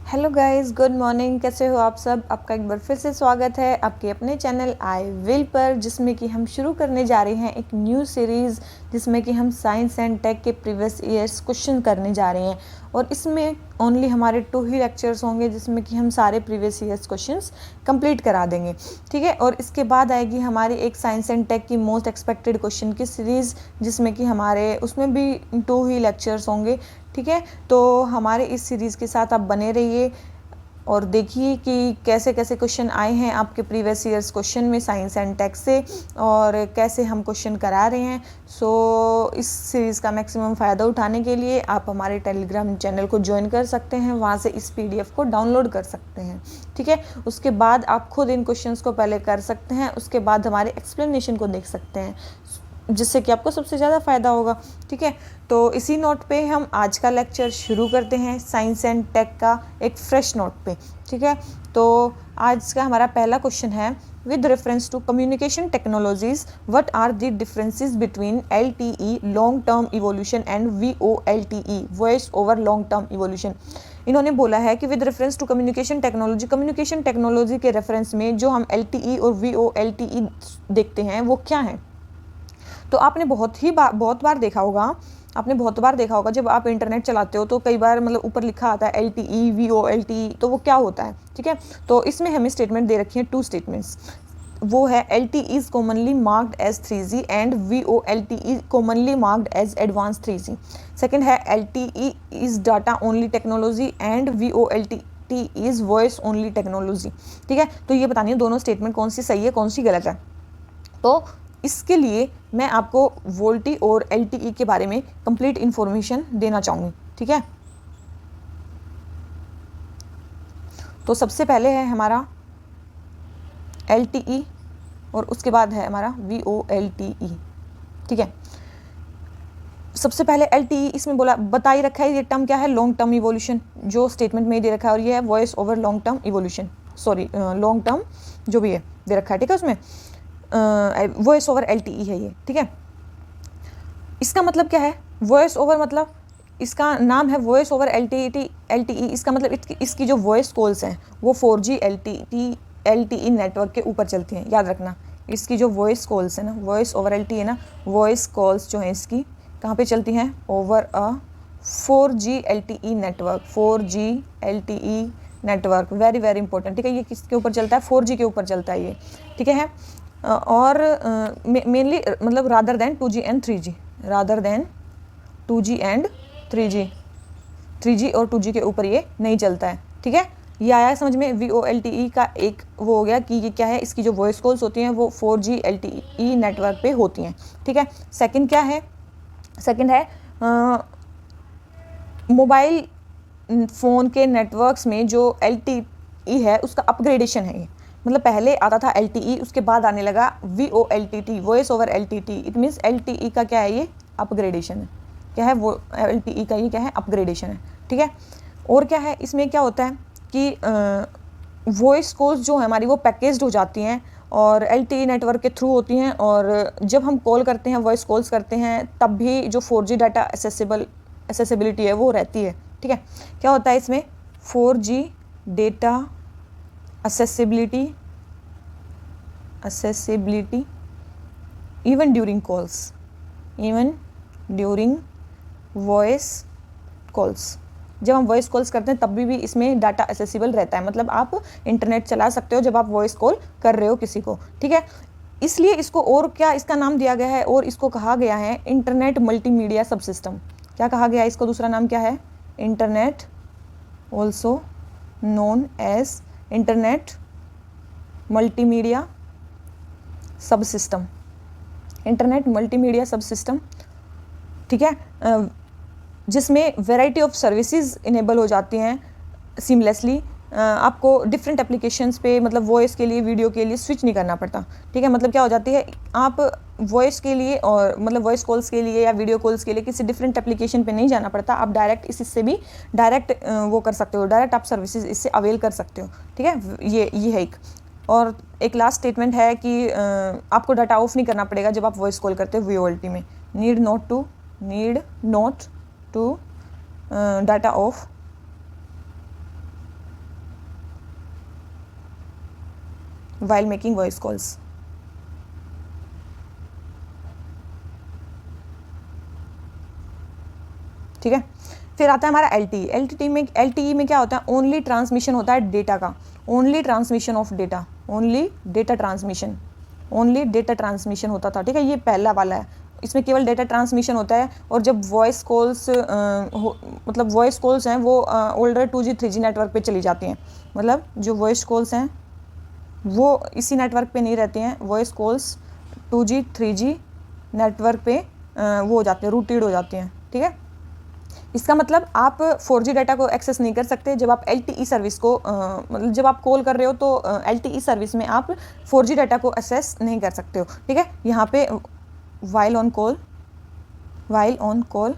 Hello guys, good morning. कैसे हो आप सब? आपका एक बार फिर से स्वागत है आपके अपने चैनल आई विल पर, जिसमें कि हम शुरू करने जा रहे हैं एक न्यू सीरीज़, जिसमें कि हम साइंस एंड टेक के प्रीवियस ईयर्स क्वेश्चन करने जा रहे हैं। और इसमें ओनली हमारे 2 ही लेक्चर्स होंगे, जिसमें कि हम सारे प्रीवियस ईयर्स क्वेश्चंस कंप्लीट करा देंगे, ठीक है। और इसके बाद आएगी हमारी एक साइंस एंड टेक की मोस्ट एक्सपेक्टेड क्वेश्चन की सीरीज़, जिसमें कि हमारे उसमें भी 2 ही लेक्चर्स होंगे, ठीक है। तो हमारे इस सीरीज़ के साथ आप बने रहिए और देखिए कि कैसे कैसे क्वेश्चन आए हैं आपके प्रीवियस ईयर्स क्वेश्चन में साइंस एंड टेक से, और कैसे हम क्वेश्चन करा रहे हैं। इस सीरीज़ का मैक्सिमम फ़ायदा उठाने के लिए आप हमारे टेलीग्राम चैनल को ज्वाइन कर सकते हैं, वहाँ से इस PDF को डाउनलोड कर सकते हैं, ठीक है। उसके बाद आप खुद इन क्वेश्चंस को पहले कर सकते हैं, उसके बाद हमारे एक्सप्लेनेशन को देख सकते हैं, जिससे कि आपको सबसे ज़्यादा फ़ायदा होगा, ठीक है। तो इसी नोट पे हम आज का लेक्चर शुरू करते हैं, साइंस एंड टेक का एक फ्रेश नोट पे, ठीक है। तो आज का हमारा पहला क्वेश्चन है, with reference to communication technologies what are the differences between LTE long term evolution and VoLTE voice over long term evolution. इन्होंने बोला है कि with reference to communication technology के रेफरेंस में जो हम LTE और VoLTE देखते हैं वो क्या है। तो आपने बहुत बार देखा होगा जब आप इंटरनेट चलाते हो तो कई बार मतलब ऊपर लिखा आता है LTE VoLTE, तो वो क्या होता है, ठीक है। तो इसमें हमें स्टेटमेंट दे रखी है, 2 स्टेटमेंट्स। वो है LTE is commonly marked as 3G and VoLTE commonly marked as advance 3G। Second है LTE is data only technology and VoLTE is voice only technology, ठीक है। तो ये बतानी है दोनों स्टेटमेंट कौन सी सही है कौन सी गलत है। तो इसके लिए मैं आपको वोल्टी और LTE के बारे में कंप्लीट इन्फॉर्मेशन देना चाहूँगी, ठीक है। तो सबसे पहले है हमारा LTE और उसके बाद है हमारा VoLTE, ठीक है। सबसे पहले LTE, इसमें बता ही रखा है ये टर्म क्या है, लॉन्ग टर्म इवोल्यूशन, जो स्टेटमेंट में दे रखा है, और ये है voice over long term evolution, long term जो भी है दे रखा है, ठीक है। उसमें वॉइस ओवर LTE है ये, ठीक है। इसका मतलब क्या है, वॉइस ओवर मतलब इसका नाम है वॉइस ओवर LTE। इसका मतलब इसकी जो वॉइस कॉल्स हैं वो 4G LTE नेटवर्क के ऊपर चलती हैं, याद रखना। इसकी जो वॉइस कॉल्स है ना, वॉइस ओवर LTE है ना, वॉइस कॉल्स जो हैं इसकी कहाँ पे चलती हैं, over 4G LTE network, 4G LTE network, very very important, ठीक है। ये किसके ऊपर चलता है, 4G के ऊपर चलता है ये, ठीक है। और मेनली मतलब rather than 2G and 3G, rather than 2G and 3G, 3G और 2G के ऊपर ये नहीं चलता है, ठीक है। ये आया समझ में। VoLTE का एक वो हो गया कि ये क्या है, इसकी जो वॉइस कॉल्स होती हैं वो 4G LTE नेटवर्क पे होती हैं, ठीक है। सेकंड क्या है, सेकंड है मोबाइल फ़ोन के नेटवर्क्स में जो LTE है उसका अपग्रेडेशन है ये। मतलब पहले आता था LTE, उसके बाद आने लगा VoLTE voice over LTE। It means LTE का क्या है, ये अपग्रेडेशन है। क्या है वो, LTE का ये क्या है, अपग्रेडेशन है, ठीक है। और क्या है, इसमें क्या होता है कि वॉइस कॉल्स जो है हमारी वो पैकेज्ड हो जाती हैं और LTE नेटवर्क के थ्रू होती हैं, और जब हम कॉल करते हैं, वॉइस कॉल्स करते हैं, तब भी जो 4G डाटा एक्सेसिबिलिटी है वो रहती है, ठीक है। क्या होता है इसमें, 4G data accessibility even during voice calls। जब हम वॉइस कॉल्स करते हैं तब भी इसमें डाटा एक्सेसिबल रहता है, मतलब आप इंटरनेट चला सकते हो जब आप वॉइस कॉल कर रहे हो किसी को, ठीक है। इसलिए इसको और क्या इसका नाम दिया गया है, और इसको कहा गया है इंटरनेट मल्टीमीडिया सब सिस्टम। क्या कहा गया है इसको, दूसरा नाम क्या है, internet, also known as internet multimedia subsystem, internet multimedia subsystem, ठीक है। जिसमें वैरायटी ऑफ सर्विसेज इनेबल हो जाती हैं सीमलेसली। आपको डिफरेंट एप्लीकेशंस पे मतलब वॉइस के लिए, वीडियो के लिए स्विच नहीं करना पड़ता, ठीक है। मतलब क्या हो जाती है, आप वॉइस के लिए और मतलब वॉइस कॉल्स के लिए या वीडियो कॉल्स के लिए किसी डिफरेंट एप्लीकेशन पे नहीं जाना पड़ता, आप डायरेक्ट इससे भी डायरेक्ट वो कर सकते हो, डायरेक्ट आप सर्विसेज इससे अवेल कर सकते हो, ठीक है। ये है एक। और एक लास्ट स्टेटमेंट है कि आपको डाटा ऑफ नहीं करना पड़ेगा जब आप वॉइस कॉल करते हो VoLTE में, need not to data off while making voice calls. ठीक है, फिर आता है हमारा LTE में क्या होता है, ओनली ट्रांसमिशन होता है डेटा का, only transmission of data, only data transmission होता था। ठीक है, ये पहला वाला है, इसमें केवल डेटा ट्रांसमिशन होता है। और जब वॉइस कॉल्स मतलब वॉइस कॉल्स हैं वो ओल्डर 2G 3G नेटवर्क पे चली जाती हैं, मतलब जो वॉइस कॉल्स हैं वो इसी नेटवर्क पे नहीं रहते हैं, voice calls 2G 3G network पे वो हो जाते हैं, रूटेड हो जाते हैं। ठीक है, इसका मतलब आप 4G डाटा को एक्सेस नहीं कर सकते जब आप LTE सर्विस को मतलब जब आप कॉल कर रहे हो तो LTE सर्विस में आप 4G डाटा को एक्सेस नहीं कर सकते हो। ठीक है, यहाँ पे while on call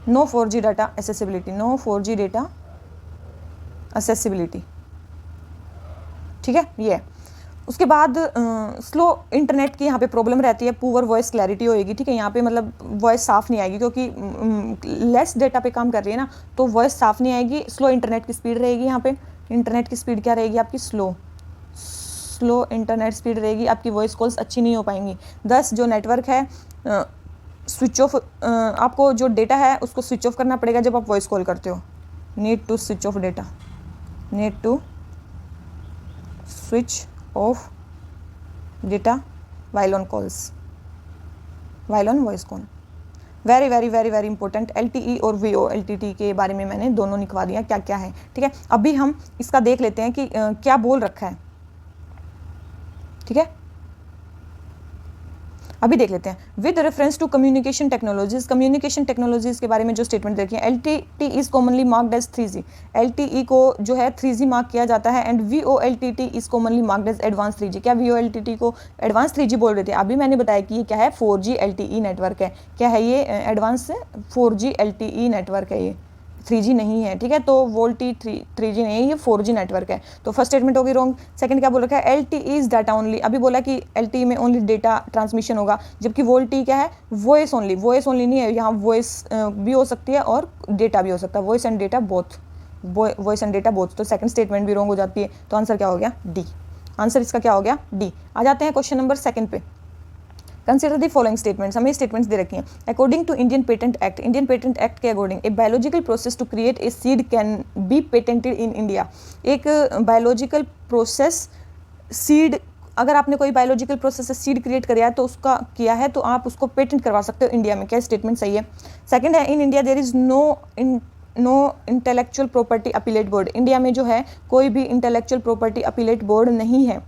no 4G data accessibility, no 4G data accessibility. ठीक है, ये उसके बाद स्लो इंटरनेट की यहाँ पे प्रॉब्लम रहती है, पुअर वॉइस क्लैरिटी होएगी। ठीक है, यहाँ पे मतलब वॉइस साफ़ नहीं आएगी क्योंकि लेस डेटा पे काम कर रही है ना, तो वॉइस साफ़ नहीं आएगी। स्लो इंटरनेट की स्पीड रहेगी, यहाँ पे इंटरनेट की स्पीड क्या रहेगी आपकी, स्लो इंटरनेट स्पीड रहेगी, आपकी वॉइस कॉल्स अच्छी नहीं हो पाएंगी। 10 जो नेटवर्क है स्विच ऑफ, आपको जो डेटा है उसको स्विच ऑफ करना पड़ेगा जब आप वॉइस कॉल करते हो, need to switch off data, need to switch off data while on calls, while on voice call. Very very very very important. LTE और VoLTE के बारे में मैंने दोनों लिखवा दिया क्या क्या है। ठीक है, अभी हम इसका देख लेते हैं कि क्या बोल रखा है। ठीक है, अभी देख लेते हैं। With reference to communication technologies के बारे में जो स्टेटमेंट देखिए, LTE is commonly marked as 3G, LTE को जो है 3G मार्क किया जाता है। And VoLTE is commonly marked as advance 3G। क्या VoLTE को एडवांस 3G बोल रहे थे, अभी मैंने बताया कि ये क्या है, 4G LTE नेटवर्क है। क्या है ये, एडवांस 4G LTE नेटवर्क है, ये 3G नहीं है। ठीक है, तो वोल्टी 3G नहीं है, ये 4G नेटवर्क है। तो फर्स्ट स्टेटमेंट होगी रॉन्ग। सेकंड क्या बोल रखा है, LTE इज डाटा ओनली, अभी बोला कि LTE में ओनली डेटा ट्रांसमिशन होगा, जबकि वोल्टी क्या है, वॉइस ओनली नहीं है, यहाँ वॉइस भी हो सकती है और डेटा भी हो सकता है, वॉइस एंड डेटा बोथ। तो सेकंड स्टेटमेंट भी रॉन्ग हो जाती है। तो आंसर क्या हो गया, डी। आंसर इसका क्या हो गया, डी। आ जाते हैं क्वेश्चन नंबर 2 पे। कंसिडर दी फॉलोइंग स्टेटमेंट्स, हमें स्टेटमेंट्स दे रखी हैं। According to Indian patent act के according a biological process to create a seed can be patented in India. एक बायोलॉजिकल प्रोसेस सीड, अगर आपने कोई बायोलॉजिकल प्रोसेस से सीड क्रिएट किया है तो उसका किया है तो आप उसको पेटेंट करवा सकते हो इंडिया में। क्या स्टेटमेंट सही है? सेकंड है, in India there is no intellectual property appellate board. India में जो है कोई भी इंटेलेक्चुअल प्रॉपर्टी अपीलेट बोर्ड नहीं है।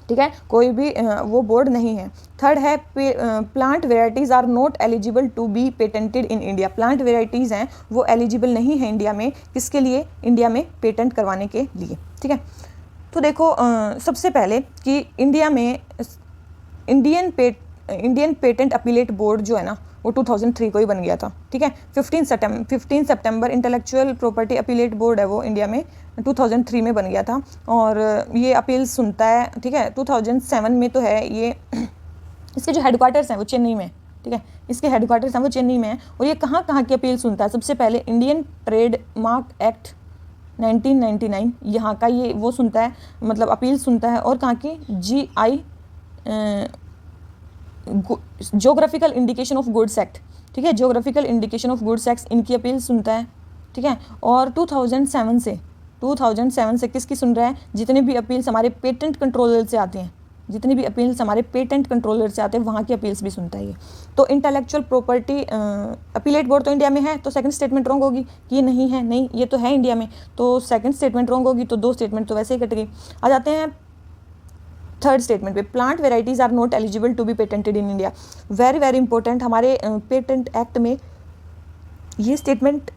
ठीक है, कोई भी वो बोर्ड नहीं है। थर्ड है, plant varieties are not eligible to be patented in India. Plant varieties हैं वो एलिजिबल नहीं है इंडिया में, किसके लिए, इंडिया में पेटेंट करवाने के लिए। ठीक है, तो देखो सबसे पहले कि इंडिया में इंडियन पेटेंट अपीलेट बोर्ड जो है ना वो 2003 को ही बन गया था। ठीक है, 15 सितंबर इंटेलेक्चुअल प्रॉपर्टी अपीलेट बोर्ड है वो इंडिया में 2003 में बन गया था और ये अपील सुनता है। ठीक है, 2007 में तो है ये, इसके जो हेडक्वार्टर्स हैं वो चेन्नई में। ठीक है, इसके हेडक्वार्टर्स हैं वो चेन्नई में है। और ये कहाँ कहाँ की अपील सुनता है? सबसे पहले इंडियन ट्रेड मार्क एक्ट 1999 यहाँ का ये वो सुनता है, मतलब अपील सुनता है। और कहाँ की, GI geographical indication of goods act. ठीक है, geographical indication of goods act इनकी अपील सुनता है। ठीक है, और 2007 से किसकी सुन रहा है? जितने भी अपील्स हमारे पेटेंट कंट्रोलर से आते हैं, जितनी भी अपील्स हमारे पेटेंट कंट्रोलर से आते हैं वहाँ की अपील्स भी सुनता है ये। तो इंटेलेक्चुअल प्रॉपर्टी अपीलेट बोर्ड तो इंडिया में है, तो सेकंड स्टेटमेंट रॉन्ग होगी कि ये नहीं है, नहीं ये तो है इंडिया में, तो सेकंड स्टेटमेंट रॉन्ग होगी। तो 2 स्टेटमेंट तो वैसे ही कट गई। आ जाते हैं थर्ड स्टेटमेंट पे, plant varieties are not eligible to be patented in India. Very very important, हमारे पेटेंट एक्ट में ये स्टेटमेंट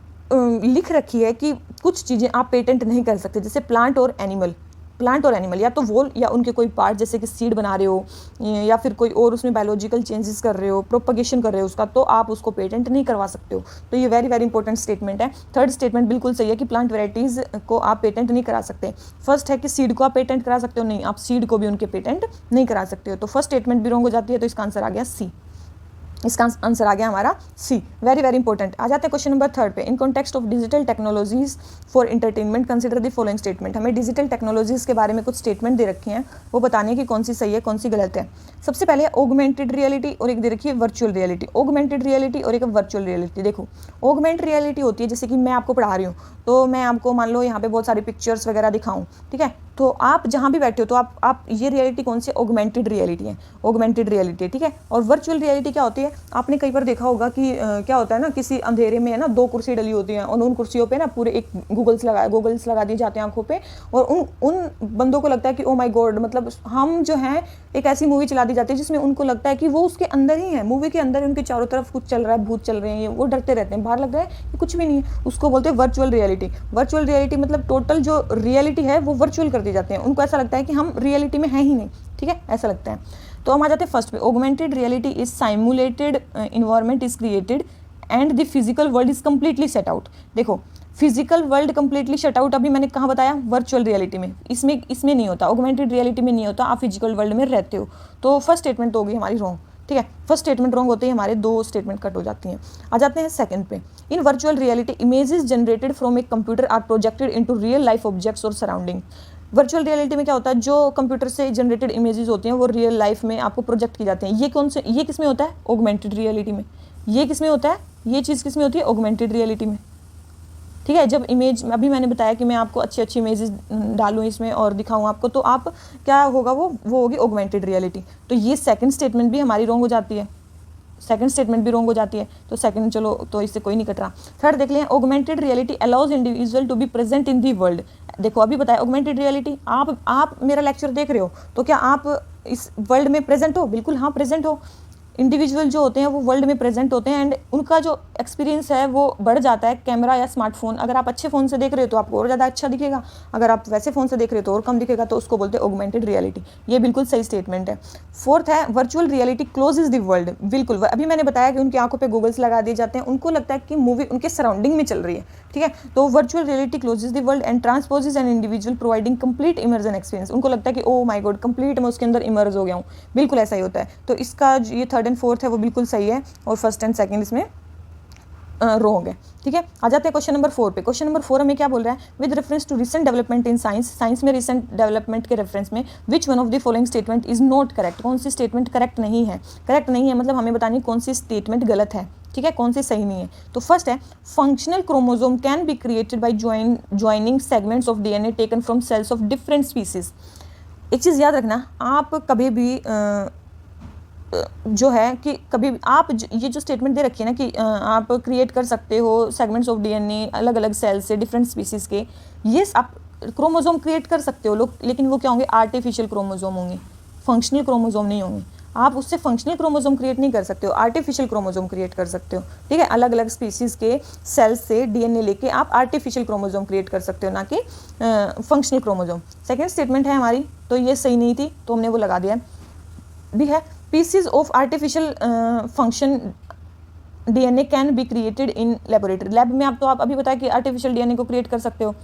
लिख रखी है कि कुछ चीज़ें आप पेटेंट नहीं कर सकते, जैसे प्लांट और एनिमल, या तो वोल या उनके कोई पार्ट, जैसे कि सीड बना रहे हो या फिर कोई और उसमें बायोलॉजिकल चेंजेस कर रहे हो, प्रोपगेशन कर रहे हो उसका, तो आप उसको पेटेंट नहीं करवा सकते हो। तो ये वेरी वेरी इंपॉर्टेंट स्टेटमेंट है। थर्ड स्टेटमेंट बिल्कुल सही है कि प्लांट वेराइटीज़ को आप पेटेंट नहीं करा सकते। फर्स्ट है कि सीड को आप पेटेंट करा सकते हो, नहीं, आप सीड को भी उनके पेटेंट नहीं करा सकते हो। तो फर्स्ट स्टेटमेंट भी रॉन्ग हो जाती है, तो इसका आंसर आ गया सी। इसका आंसर आ गया हमारा सी, वेरी वेरी इंपॉर्टेंट। आ जाते हैं क्वेश्चन नंबर 3 पे। इन context of digital technologies for entertainment consider the following statement. हमें डिजिटल टेक्नोलॉजीज के बारे में कुछ स्टेटमेंट दे रखी हैं, वो बताने की कौन सी सही है कौन सी गलत है। सबसे पहले ऑगमेंटेड रियलिटी और एक दे रखी है वर्चुअल रियलिटी। ऑगमेंटेड रियलिटी और एक वर्चुअल रियलिटी। देखो ऑगमेंटेड रियलिटी होती है जैसे कि मैं आपको पढ़ा रही हूँ, तो मैं आपको मान लो यहाँ पे बहुत सारी पिक्चर्स वगैरह दिखाऊँ, ठीक है, तो आप जहाँ भी बैठे हो तो आप ये रियलिटी कौन सी, ऑगमेंटेड रियलिटी है, ऑगमेंटेड रियलिटी, ठीक है। और वर्चुअल रियलिटी क्या होती है, आपने कई बार देखा होगा कि क्या होता है ना, किसी अंधेरे में है ना 2 कुर्सी डली होती हैं और उन कुर्सियों पे ना पूरे एक गूगल्स लगा दिए जाते हैं आंखों पे, और उन बंदों को लगता है कि ओ माय गॉड, मतलब हम जो हैं एक ऐसी मूवी चला दी जाती है जिसमें उनको लगता है कि वो उसके अंदर ही है, मूवी के अंदर उनके चारों तरफ कुछ चल रहा है, भूत चल रहे हैं, वो डरते रहते हैं, बाहर लग रहा है कि कुछ भी नहीं है, उसको बोलते हैं वर्चुअल रियलिटी। वर्चुअल रियलिटी मतलब टोटल जो रियलिटी है वो वर्चुअल कर दी जाती है, उनको ऐसा लगता है कि हम रियलिटी में हैं ही नहीं, ठीक है, ऐसा लगता है। तो हम आ जाते हैं फर्स्ट पे। Augmented reality is simulated environment is created and the physical world is completely set out. देखो physical world completely shut out अभी मैंने कहाँ बताया, वर्चुअल रियलिटी में, इसमें नहीं होता, ऑगमेंटेड रियलिटी में नहीं होता, आप फिजिकल वर्ल्ड में रहते हो। तो फर्स्ट स्टेटमेंट तो होगी हमारी रॉन्ग, ठीक है, फर्स्ट स्टेटमेंट रॉन्ग होते ही हमारे 2 स्टेटमेंट कट हो जाती हैं। आ जाते हैं सेकंड पे। In virtual reality images generated from a computer are projected into real life objects और सराउंडिंग। वर्चुअल रियलिटी में क्या होता है, जो कंप्यूटर से जनरेटेड इमेजेस होती हैं वो रियल लाइफ में आपको प्रोजेक्ट की जाती हैं। ये किस में होता है, ऑगमेंटेड रियलिटी में। ये किस में होता है, ये चीज़ किस में होती है, ऑगमेंटेड रियलिटी में, ठीक है। जब इमेज अभी मैंने बताया कि मैं आपको अच्छी इमेजेस डालूँ इसमें और दिखाऊँ आपको, तो आप क्या होगा, वो होगी ऑगमेंटेड रियलिटी। तो ये सेकंड स्टेटमेंट भी हमारी रॉन्ग हो जाती है, सेकंड स्टेटमेंट भी रॉन्ग हो जाती है, तो सेकंड चलो तो इससे कोई नहीं कट रहा। थर्ड देख लें, augmented reality allows individual to be present in the world. देखो अभी बताया ऑगमेंटेड रियलिटी, आप मेरा लेक्चर देख रहे हो तो क्या आप इस वर्ल्ड में प्रेजेंट हो, बिल्कुल हाँ प्रेजेंट हो। इंडिविजुअल जो होते हैं वो वर्ल्ड में प्रेजेंट होते हैं एंड उनका जो एक्सपीरियंस है वो बढ़ जाता है। कैमरा या स्मार्टफोन, अगर आप अच्छे फ़ोन से देख रहे हो तो आपको और ज़्यादा अच्छा दिखेगा, अगर आप वैसे फ़ोन से देख रहे हो तो और कम दिखेगा, तो उसको बोलते हैं ऑगमेंटेड रियलिटी। ये बिल्कुल सही स्टेटमेंट है। फोर्थ है virtual reality closes the world. बिल्कुल अभी मैंने बताया कि उनकी आंखों पर गूगल्स लगा दिए जाते हैं, उनको लगता है कि मूवी उनके सराउंडिंग में चल रही है, ठीक है। तो virtual reality closes the world and transposes an individual providing complete immersion experience. उनको लगता है कि ओ माय गॉड कंप्लीट मैं उसके अंदर इमर्ज हो गया हूँ, बिल्कुल ऐसा ही होता है। तो इसका ये थर्ड एंड फोर्थ है वो बिल्कुल सही है और फर्स्ट एंड सेकंड इसमें रॉन्ग है, ठीक है। आ जाते हैं क्वेश्चन नंबर 4 पे। क्वेश्चन नंबर 4 हमें क्या बोल रहा है, with reference to recent development in science, science में रिसेंट डेवलपमेंट के रेफरेंस में which one of the following statement is not correct. कौन सी स्टेटमेंट करेक्ट नहीं है, करेक्ट नहीं है मतलब हमें बतानी कौन सी स्टेटमेंट गलत है, ठीक है, कौन सी सही नहीं है। तो फर्स्ट है functional chromosome can be created by joining segments of DNA taken from cells of different species. एक चीज़ याद रखना, आप कभी भी जो है कि कभी आप ये जो स्टेटमेंट दे रखी है ना कि आप क्रिएट कर सकते हो सेगमेंट्स ऑफ डीएनए अलग अलग सेल से डिफरेंट स्पीसीज़ के, ये आप क्रोमोसोम क्रिएट कर सकते हो लोग, लेकिन वो क्या होंगे, आर्टिफिशियल क्रोमोसोम होंगे, फंक्शनल क्रोमोसोम नहीं होंगे। आप उससे फंक्शनल क्रोमोसोम क्रिएट नहीं कर सकते हो, आर्टिफिशियल क्रोमोसोम क्रिएट कर सकते हो, ठीक है। अलग अलग स्पीसीज़ के सेल्स से डीएनए लेके आप आर्टिफिशियल क्रोमोसोम क्रिएट कर सकते हो, ना कि फंक्शनल क्रोमोसोम। सेकेंड स्टेटमेंट है हमारी, तो ये सही नहीं थी तो हमने वो लगा दिया। भी है PCs of artificial function DNA can be created in laboratory. Lab में आप अभी बताया कि आर्टिफिशियल डीएनए को क्रिएट कर सकते हो।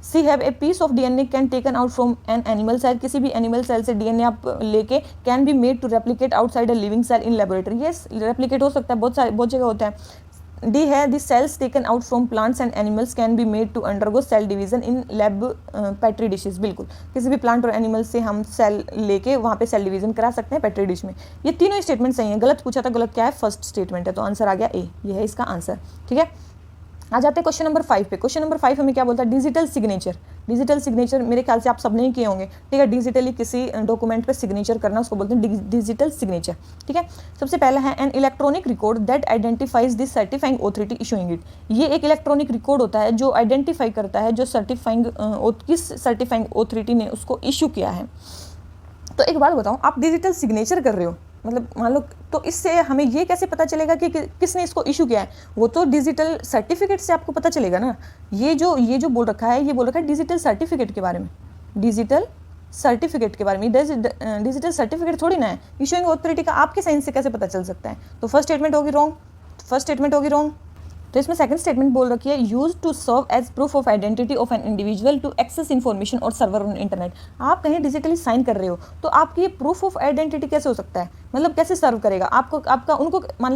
C have a piece of DNA can taken out from an animal cell, किसी भी एनिमल सेल से डीएनए आप लेके can be made to replicate outside a living cell in laboratory. ये रेप्लिकेट हो सकता है, बहुत जगह होता है। डी है the cells taken out from plants and animals can be made to undergo cell division in lab petri dishes. बिल्कुल किसी भी प्लांट और एनिमल से हम सेल लेके वहाँ पे सेल डिवीजन करा सकते हैं पेट्री डिश में। ये तीनों स्टेटमेंट सही हैं। गलत पूछा था, गलत क्या है, फर्स्ट स्टेटमेंट है, तो आंसर आ गया ए, ये है इसका आंसर, ठीक है। आ जाते हैं क्वेश्चन नंबर 5 पे। क्वेश्चन नंबर 5 हमें क्या बोलता है, डिजिटल सिग्नेचर। डिजिटल सिग्नेचर मेरे ख्याल से आप सबने ही किए होंगे, ठीक है। डिजिटली किसी डॉक्यूमेंट पे सिग्नेचर करना उसको बोलते हैं डिजिटल सिग्नेचर, ठीक है। सबसे पहला है an electronic record that identifies the certifying authority issuing it. ये एक इलेक्ट्रॉनिक रिकॉर्ड होता है जो आइडेंटिफाई करता है जो किस सर्टिफाइंग ऑथोरिटी ने उसको इशू किया है। तो एक बात बताओ, आप डिजिटल सिग्नेचर कर रहे हो, मतलब मान लो, तो इससे हमें ये कैसे पता चलेगा कि किसने इसको इशू किया है, वो तो डिजिटल सर्टिफिकेट से आपको पता चलेगा ना। ये जो बोल रखा है, ये बोल रखा है डिजिटल सर्टिफिकेट के बारे में, डिजिटल सर्टिफिकेट के बारे में। डिजिटल सर्टिफिकेट थोड़ी ना है, इशूइंग ऑथोरिटी का आपके साइन से कैसे पता चल सकता है। तो फर्स्ट स्टेटमेंट होगी रॉन्ग, फर्स्ट स्टेटमेंट होगी रॉन्ग, तो इसमें सेकंड स्टेटमेंट बोल रखी है used to serve as proof of identity of an individual to access information और सर्वर ऑन इंटरनेट। आप कहीं डिजिटली साइन कर रहे हो तो आपकी ये प्रूफ ऑफ आइडेंटिटी कैसे हो सकता है, मतलब कैसे सर्व करेगा आपको, आपका उनको मान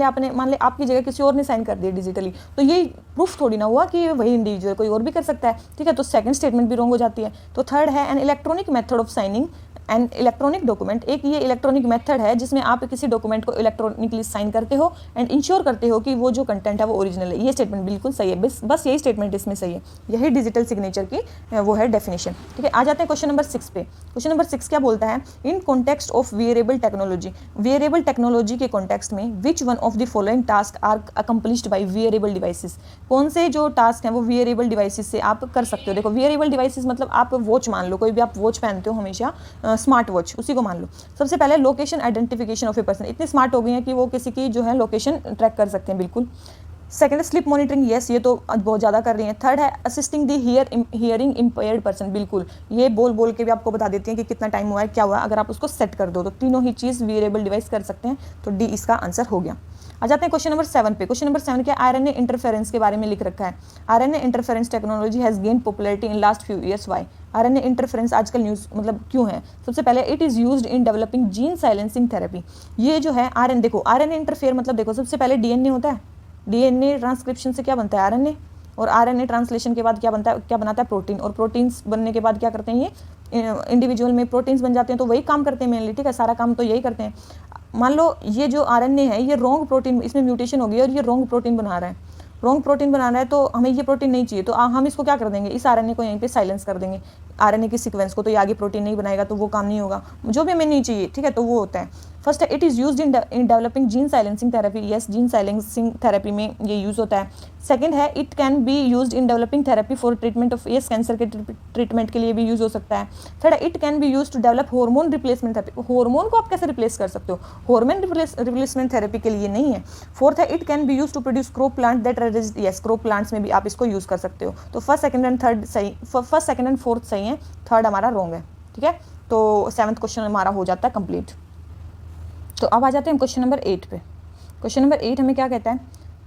ले आपकी जगह किसी और ने साइन कर दिया डिजिटली, तो ये प्रूफ थोड़ी ना हुआ कि वही इंडिविजुअल कोई और भी कर सकता है, ठीक है। तो सेकंड स्टेटमेंट भी रॉन्ग हो जाती है। तो थर्ड है an electronic method of signing and electronic document, एक ये इलेक्ट्रॉनिक मेथड है जिसमें आप किसी डॉक्यूमेंट को इलेक्ट्रॉनिकली साइन करते हो एंड इंश्योर करते हो कि वो जो कंटेंट है वो ओरिजिनल है। ये स्टेटमेंट बिल्कुल सही है, बस यही स्टेटमेंट इसमें सही है, यही डिजिटल सिग्नेचर की वो है डेफिनेशन, ठीक है। आ जाते हैं क्वेश्चन नंबर 6 पे। क्वेश्चन नंबर 6 क्या बोलता है, in context of variable technology, variable technology के कॉन्टेक्स्ट में which one of the following task are accomplished by variable devices, कौन से जो टास्क हैं वो वेरिएबल डिवाइसेस से आप कर सकते हो। देखो वेरिएबल डिवाइसेस मतलब आप वॉच मान लो, कोई भी आप वॉच पहनते हो हमेशा, स्मार्ट वॉच, उसी को मान लो। सबसे पहले location identification of a person, इतने स्मार्ट हो गए हैं कि वो किसी की जो है लोकेशन ट्रैक कर सकते हैं, बिल्कुल। सेकंड स्लिप मॉनिटरिंग, यस ये तो बहुत ज़्यादा कर रही हैं। थर्ड है assisting the hearing impaired person, बिल्कुल ये बोल के भी आपको बता देती हैं कि कितना टाइम हुआ है, क्या हुआ, अगर आप उसको सेट कर दो तो तीनों ही चीज़ वेरिएबल डिवाइस कर सकते हैं। तो डी इसका आंसर हो गया। आ जाते हैं क्वेश्चन नंबर 7 पे। क्वेश्चन नंबर 7 क्या, आरएनए इंटरफेरेंस के बारे में लिख रखा है। RNA interference technology has gain popularity in last few years, why. RNA interference आजकल न्यूज़ मतलब क्यों है। सबसे पहले it is used in developing gene silencing therapy. ये जो है आरएनए, देखो आरएनए इंटरफेयर मतलब देखो सबसे पहले डीएनए होता है, डीएनए ट्रांसक्रिप्शन से क्या बनता है आरएनए, और आरएनए ट्रांसलेशन के बाद क्या बनता है, क्या बनाता है प्रोटीन, और प्रोटीन्स बनने के बाद क्या करते हैं ये इंडिविजुअल में प्रोटीन्स बन जाते हैं, तो वही काम करते हैं मेनली, ठीक है, सारा काम तो यही करते हैं। मान लो ये जो आरएनए है ये रॉन्ग प्रोटीन, इसमें म्यूटेशन हो गई और ये रॉन्ग प्रोटीन बना रहा है, रॉन्ग प्रोटीन बना रहा है, तो हमें ये प्रोटीन नहीं चाहिए, तो हम इसको क्या कर देंगे, इस आरएनए को यहीं पे साइलेंस कर देंगे, आरएनए की सीक्वेंस को, तो ये आगे प्रोटीन नहीं बनाएगा, तो वो काम नहीं होगा, जो भी हमें नहीं चाहिए, ठीक है। तो वो होता है फर्स्ट है it is used in developing gene silencing therapy, yes gene silencing therapy में ये यूज़ होता है। सेकंड है it can be used in developing therapy for treatment of yes cancer के ट्रीटमेंट के लिए भी यूज़ हो सकता है। थर्ड है it can be used to develop hormone replacement therapy, hormone को आप कैसे रिप्लेस कर सकते हो, हार्मोन रिप्लेसमेंट थेरेपी के लिए नहीं है। फोर्थ है it can be used to produce crop plant that resist, yes crop plants में भी आप इसको यूज़ कर सकते हो। तो फर्स्ट सेकंड एंड थर्ड सही, फर्स्ट सेकंड एंड फोर्थ सही है, थर्ड हमारा रॉन्ग है, ठीक है। तो 7th क्वेश्चन हमारा हो जाता है कंप्लीट। तो अब आ जाते हैं क्वेश्चन नंबर 8 पे। क्वेश्चन नंबर 8 हमें क्या कहता है,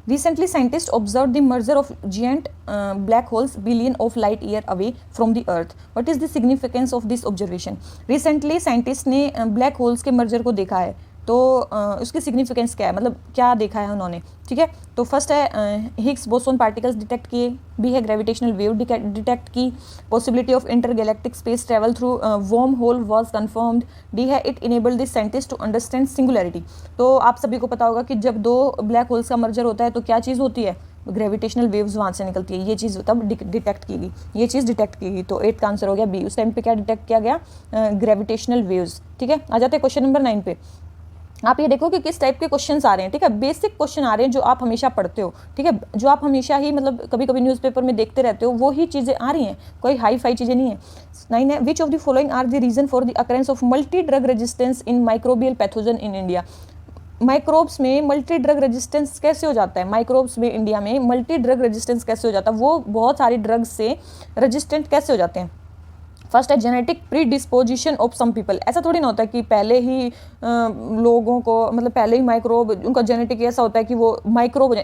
recently scientist observe the merger of giant black holes billion of light year away from the earth, what is the significance of this observation. Recently scientist ने ब्लैक होल्स के merger को देखा है, तो उसकी सिग्निफिकेंस क्या है, मतलब क्या देखा है उन्होंने, ठीक है। तो फर्स्ट है हिग्स बोसोन पार्टिकल्स डिटेक्ट किए, बी है ग्रेविटेशनल वेव डिटेक्ट की, possibility of intergalactic space travel through worm hole was confirmed, D है it enabled this scientist to understand singularity. तो आप सभी को पता होगा कि जब दो ब्लैक होल्स का मर्जर होता है तो क्या चीज़ होती है, ग्रेविटेशनल वेव्स वहाँ से निकलती है, ये चीज़ तब डिटेक्ट की गई, ये चीज़ डिटेक्ट की गई। तो 8 का आंसर हो गया बी, उस टाइम पे क्या डिटेक्ट किया गया, ग्रेविटेशनल वेव्स, ठीक है। आ जाते हैं क्वेश्चन नंबर 9 पे। आप ये देखो कि किस टाइप के क्वेश्चंस आ रहे हैं, ठीक है, बेसिक क्वेश्चन आ रहे हैं जो आप हमेशा पढ़ते हो, ठीक है, जो आप हमेशा ही मतलब कभी कभी न्यूज़पेपर में देखते रहते हो, वो ही चीज़ें आ रही हैं, कोई हाई फाई चीज़ें नहीं है। 9 है which of the following are the reason for the occurrence of multi drug resistance in microbial pathogen in India. Microbes में मल्टी ड्रग रेजिस्टेंस कैसे हो जाता है, माइक्रोब्स में इंडिया में मल्टी ड्रग रेजिस्टेंस कैसे हो जाता है, वो बहुत सारी ड्रग्स से रेजिस्टेंट कैसे हो जाते हैं। फर्स्ट है genetic predisposition of some people, ऐसा थोड़ी ना होता है कि पहले ही लोगों को मतलब पहले ही माइक्रोब उनका जेनेटिक ऐसा होता है कि वो माइक्रोब,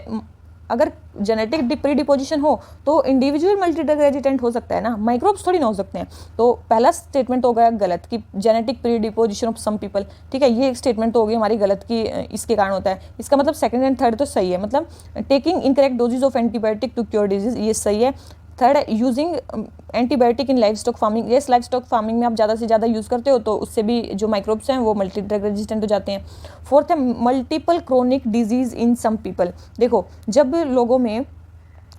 अगर जेनेटिक प्री डिपोजिशन हो तो इंडिविजुअल मल्टी ड्रग रेजिस्टेंट हो सकता है ना, माइक्रोब्स थोड़ी ना हो सकते हैं। तो पहला स्टेटमेंट हो गया गलत कि genetic predisposition of some people, ठीक है, ये एक स्टेटमेंट तो हो गई हमारी गलत की इसके कारण होता है। इसका मतलब सेकंड एंड थर्ड तो सही है, मतलब taking incorrect doses of antibiotic to cure disease, ये सही है। थर्ड है using antibiotic in livestock farming, yes livestock farming में आप ज़्यादा से ज़्यादा यूज़ करते हो तो उससे भी जो माइक्रोब्स हैं वो मल्टी ड्रग रेजिस्टेंट हो जाते हैं। फोर्थ है multiple chronic disease in some people, देखो जब लोगों में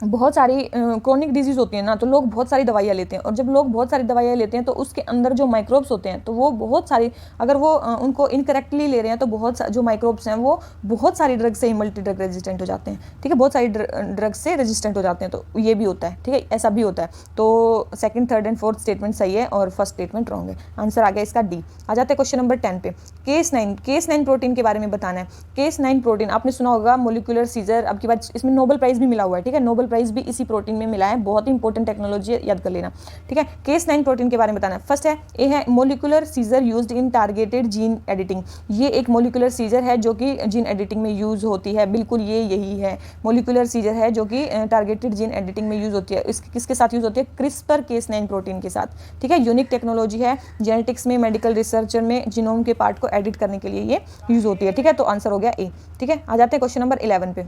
बहुत सारी क्रोनिक डिजीज़ होती है ना तो लोग बहुत सारी दवाइयाँ लेते हैं, और जब लोग बहुत सारी दवाइयाँ लेते हैं तो उसके अंदर जो माइक्रोब्स होते हैं तो वो बहुत सारी, अगर वो उनको इनकरेक्टली ले रहे हैं तो बहुत जो माइक्रोब्स हैं वो बहुत सारी ड्रग से ही मल्टी ड्रग रेजिस्टेंट हो जाते हैं, ठीक है, बहुत सारी ड्रग से रेजिस्टेंट हो जाते हैं, तो ये भी होता है, ठीक है, ऐसा भी होता है। तो second third and fourth statement सही है और फर्स्ट स्टेटमेंट रॉन्ग है, आंसर आ गया इसका डी। आ जाते हैं क्वेश्चन नंबर 10 पे। केस 9 प्रोटीन के बारे में बताना है। केस 9 प्रोटीन आपने सुना होगा मोलिकुलर सीजर, अब की बात इसमें नोबेल प्राइज़ भी मिला हुआ है, ठीक है, नोबेल प्राइज भी इसी प्रोटीन में मिला है। बहुत ही इंपॉर्टेंट टेक्नोलॉजी है, याद कर लेना, ठीक है। Cas9 प्रोटीन के बारे में बताना है। फर्स्ट है, ए है molecular scissor used in targeted gene editing. ये एक मोलिकुलर सीजर है जो कि जीन एडिटिंग में यूज होती है, बिल्कुल ये यही है, मोलिकुलर सीजर है जो कि टारगेटेड जीन एडिटिंग में यूज होती है। किसके साथ यूज होती है? क्रिस्पर Cas9 प्रोटीन के साथ, ठीक है। यूनिक टेक्नोलॉजी है, जेनेटिक्स में, मेडिकल रिसर्चर में जीनोम के पार्ट को एडिट करने के लिए ये यूज होती है, ठीक है। तो आंसर हो गया ए, ठीक है। आ जाते हैं क्वेश्चन नंबर 11 पे।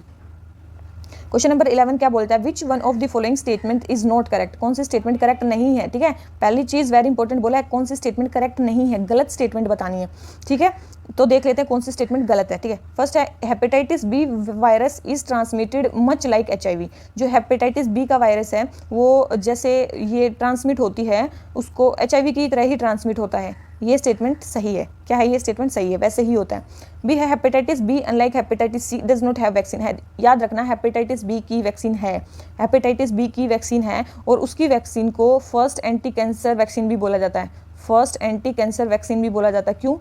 क्वेश्चन नंबर 11 क्या बोलता है? Which one of the following statement is not correct. कौन सी स्टेटमेंट करेक्ट नहीं है, ठीक है। पहली चीज वेरी इंपॉर्टेंट बोला है, कौन सी स्टेटमेंट करेक्ट नहीं है, गलत स्टेटमेंट बतानी है, ठीक है। तो देख लेते हैं कौन सी स्टेटमेंट गलत है, ठीक है। फर्स्ट है, hepatitis B virus is transmitted much like HIV। जो हेपेटाइटिस बी का वायरस है वो जैसे ये ट्रांसमिट होती है, उसको HIV की तरह ही ट्रांसमिट होता है। ये स्टेटमेंट सही है। क्या है? ये स्टेटमेंट सही है, वैसे ही होता है। बी है, hepatitis B unlike hepatitis C does not have vaccine. है, याद रखना, हेपेटाइटिस बी की वैक्सीन है, हेपेटाइटिस बी की वैक्सीन है, और उसकी वैक्सीन को फर्स्ट एंटी कैंसर वैक्सीन भी बोला जाता है। फर्स्ट एंटी कैंसर वैक्सीन भी बोला जाता है। क्यों?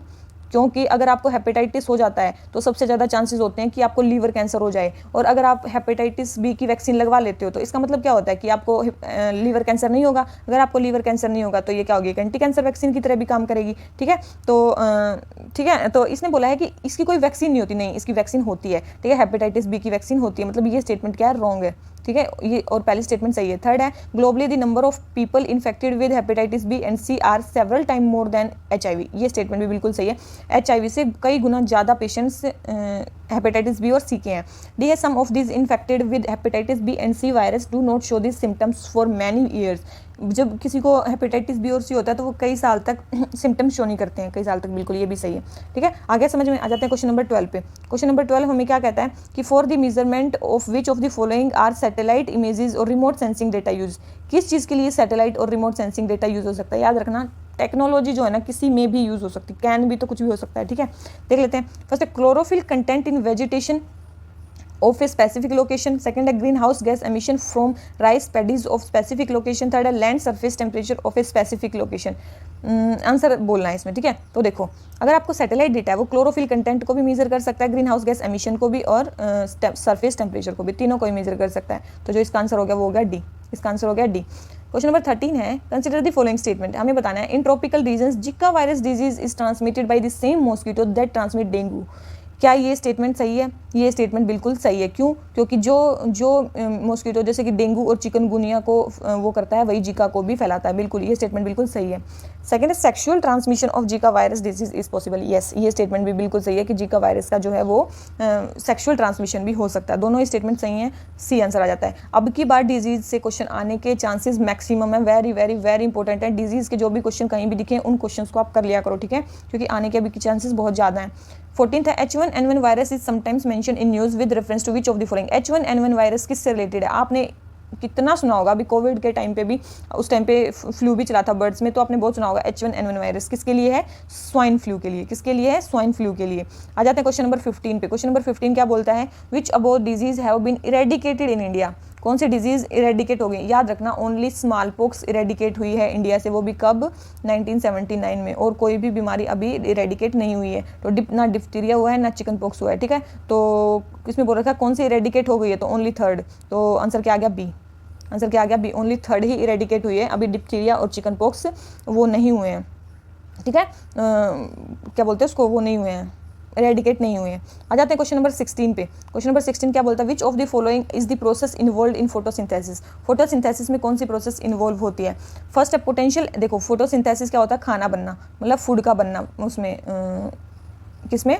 क्योंकि अगर आपको हेपेटाइटिस हो जाता है तो सबसे ज़्यादा चांसेस होते हैं कि आपको लीवर कैंसर हो जाए, और अगर आप हेपेटाइटिस बी की वैक्सीन लगवा लेते हो तो इसका मतलब क्या होता है कि आपको लीवर कैंसर नहीं होगा। अगर आपको लीवर कैंसर नहीं होगा तो ये क्या होगी? एक एंटी कैंसर वैक्सीन की तरह भी काम करेगी, ठीक है। तो ठीक है, तो इसने बोला है कि इसकी कोई वैक्सीन नहीं होती, नहीं, इसकी वैक्सीन होती है, ठीक है। हेपेटाइटिस बी की वैक्सीन होती है, मतलब ये स्टेटमेंट क्या है? रॉन्ग है, ठीक है। ये और पहली स्टेटमेंट सही है। थर्ड है, globally the number of people infected with hepatitis B and C are several time more than HIV। ये स्टेटमेंट भी बिल्कुल सही है। HIV से कई गुना ज़्यादा पेशेंट्स हेपेटाइटिस बी और सी के हैं। डी है, some of this infected with hepatitis B and C virus do not show this symptoms for many years. जब किसी को हेपेटाइटिस बी और सी होता है तो वो कई साल तक सिम्टम्स शो नहीं करते हैं, कई साल तक, बिल्कुल ये भी सही है, ठीक है। आगे समझ में आ जाते हैं क्वेश्चन नंबर 12 पे। क्वेश्चन नंबर 12 हमें क्या कहता है कि for the measurement of which of the following are satellite images और रिमोट सेंसिंग डेटा यूज। किस चीज़ के लिए सैटेलाइट और रिमोट सेंसिंग डेटा यूज हो सकता है? याद रखना, टेक्नोलॉजी जो है ना किसी में भी यूज हो सकती है, कैन भी तो कुछ भी हो सकता है, ठीक है। देख लेते हैं। फर्स्ट है, chlorophyll content in vegetation of a specific location. Second है, greenhouse gas emission from rice paddies of specific location. Third है, land surface temperature of a specific location. Answer बोलना है इसमें, ठीक है। तो देखो, अगर आपको सैटेलाइट डेटा है वो क्लोरोफिल कंटेंट को भी मेजर कर सकता है, ग्रीन हाउस गैस एमिशन को भी, और सरफेस टेम्परेचर को भी, तीनों को ही मेजर कर सकता है। तो जो इसका आंसर हो गया वो हो गया डी, इसका आंसर हो गया डी। क्वेश्चन नंबर 13 है, कंसिडर द फॉलोइंग स्टेटमेंट। हमें बताना है, इन ट्रॉपिकल रीजन्स जिका virus disease is transmitted by the same mosquito that transmit dengue. क्या ये स्टेटमेंट सही है? ये स्टेटमेंट बिल्कुल सही है। क्यों? क्योंकि जो मॉस्किटो जैसे कि डेंगू और चिकनगुनिया को वो करता है, वही जीका को भी फैलाता है, बिल्कुल ये स्टेटमेंट बिल्कुल सही है। सेकंड है, sexual transmission of Zika virus disease is possible. Yes, ये स्टेटमेंट भी बिल्कुल सही है कि जीका वायरस का जो है वो सेक्सुअल ट्रांसमिशन भी हो सकता है। दोनों ही स्टेटमेंट सही हैं, सी आंसर आ जाता है। अब की बार डिजीज से क्वेश्चन आने के चांसेस मैक्सिमम है, वेरी वेरी वेरी इंपॉर्टेंट है। डिजीज के जो भी क्वेश्चन कहीं भी दिखे उन क्वेश्चन को आप कर लिया करो, ठीक है, क्योंकि आने के अभी के चांसेस बहुत ज़्यादा हैं। 14th है, H1N1 virus is sometimes mention in news with reference to which of the following. H1N1 virus किससे रिलेटेड है? आपने कितना सुना होगा, अभी कोविड के टाइम पे भी, उस टाइम पे फ्लू भी चला था बर्ड्स में, तो आपने बहुत सुना होगा H1N1 वायरस किसके लिए है? स्वाइन फ्लू के लिए। किसके लिए है? स्वाइन फ्लू के लिए। आ जाते हैं क्वेश्चन नंबर 15 पे। क्वेश्चन नंबर 15 क्या बोलता है? Which above disease have been eradicated in India. कौन सी डिजीज इरेडिकेट हो गई? याद रखना, ओनली स्मॉल पॉक्स इरेडिकेट हुई है इंडिया से, वो भी कब? 1979 में, और कोई भी बीमारी अभी इरेडिकेट नहीं हुई है। तो ना डिप्थीरिया हुआ है, ना चिकन पॉक्स हुआ है, ठीक है। तो इसमें बोल रखा कौन सी इरेडिकेट हो गई है? तो ओनली थर्ड। तो आंसर क्या आ गया? बी। आंसर क्या आ गया? बी। ओनली थर्ड ही इरेडिकेट हुई है, अभी डिप्थीरिया और चिकन पॉक्स वो नहीं हुए हैं, ठीक है। क्या बोलते हैं उसको, वो नहीं हुए हैं, इरेडिकेट नहीं हुए हैं। आ जाते हैं क्वेश्चन नंबर 16 पे। क्वेश्चन नंबर 16 क्या बोलता है? Which of the following is the process involve in photosynthesis. Photosynthesis में कौन सी प्रोसेस इन्वॉल्व होती है? फर्स्ट है पोटेंशियल। देखो, फोटोसिंथेसिस क्या होता है? खाना बनना, मतलब फूड का बनना, उसमें किसमें?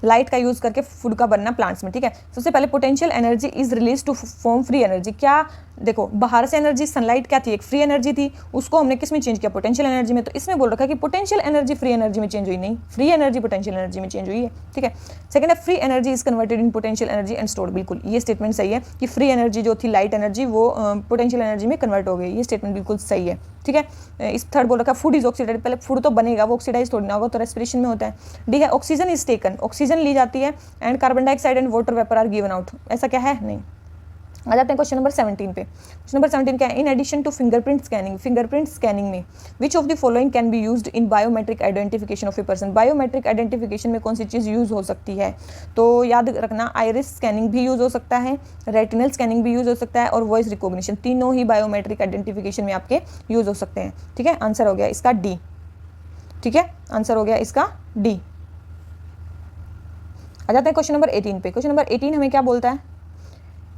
लाइट का यूज करके फूड का बनना प्लांट्स में, ठीक है। सबसे पहले potential energy is release to form free energy. क्या? देखो, बाहर से एनर्जी, सनलाइट क्या थी? एक फ्री एनर्जी थी, उसको हमने किस में चेंज किया? पोटेंशियल एनर्जी में। तो इसमें बोल रखा है कि पोटेंशियल एनर्जी फ्री एनर्जी में चेंज हुई, नहीं, फ्री एनर्जी पोटेंशियल एनर्जी में चेंज हुई है, ठीक है। सेकंड है, free energy is converted in potential energy and stored. बिल्कुल ये स्टेटमेंट सही है कि फ्री एनर्जी जो थी, लाइट एनर्जी, वो पोटेंशियल एनर्जी में कन्वर्ट हो गई। ये स्टेटमेंट बिल्कुल सही है, ठीक है। इस थर्ड बोल रखा है, फूड इज ऑक्सीडाइज। पहले फूड तो बनेगा, वो ऑक्सीडाइज थोड़ी ना होगा, तो रेस्पिरेशन में होता है। डी है, ऑक्सीजन इज टेकन। ऑक्सीजन ली जाती है and carbon dioxide and water vapour are given out. ऐसा क्या है? नहीं, आ जाते हैं क्वेश्चन नंबर 17 पे। क्वेश्चन नंबर 17 क्या है? In addition to fingerprint scanning में which of the following can be used in biometric identification of a person. Biometric identification में कौन सी चीज़ यूज़ हो सकती है? तो याद रखना, आइरिस स्कैनिंग भी यूज़ हो सकता है, रेटिनल स्कैनिंग भी यूज़ हो सकता है, और वॉइस रिकॉग्निशन, तीनों ही बायोमेट्रिक आइडेंटिफिकेशन में आपके यूज़ हो सकते हैं। ठीक है, आंसर हो गया इसका डी। ठीक है, आंसर हो गया इसका डी। आ जाते हैं क्वेश्चन नंबर 18 पे। क्वेश्चन नंबर 18 हमें क्या बोलता है?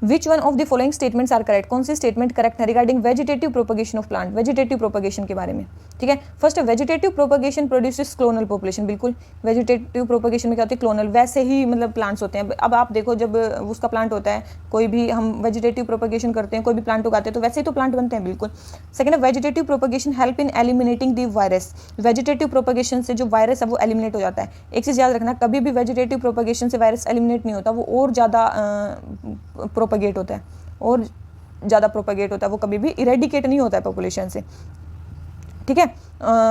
Which one of the following statements are correct. कौन सी स्टेटमेंट करेक्ट है regarding vegetative propagation of plant? Vegetative propagation के बारे में। ठीक है, first vegetative propagation produces clonal population. बिल्कुल, वेजिटेटिव प्रोपगेशन में क्या होती है? क्लोनल, वैसे ही मतलब प्लांट्स होते हैं। अब आप देखो, जब उसका प्लांट होता है, कोई भी हम वेजिटेटिव प्रोपगेशन करते हैं, कोई भी प्लांट उगाते हैं, तो वैसे ही तो प्लांट बनते हैं। बिल्कुल। सेकंड है vegetative propagation help in eliminating the virus. Vegetative propagation से जो वायरस है वो एलिमिनेट हो जाता है। एक चीज़ याद रखना, कभी भी वेजिटेटिव प्रोपगेशन से वायरस एलिमिनेट नहीं होता, वो और ज़्यादा प्रोपगेट होता है, और ज़्यादा प्रोपगेट होता है, वो कभी भी इरेडिकेट नहीं होता है पॉपुलेशन से। ठीक है,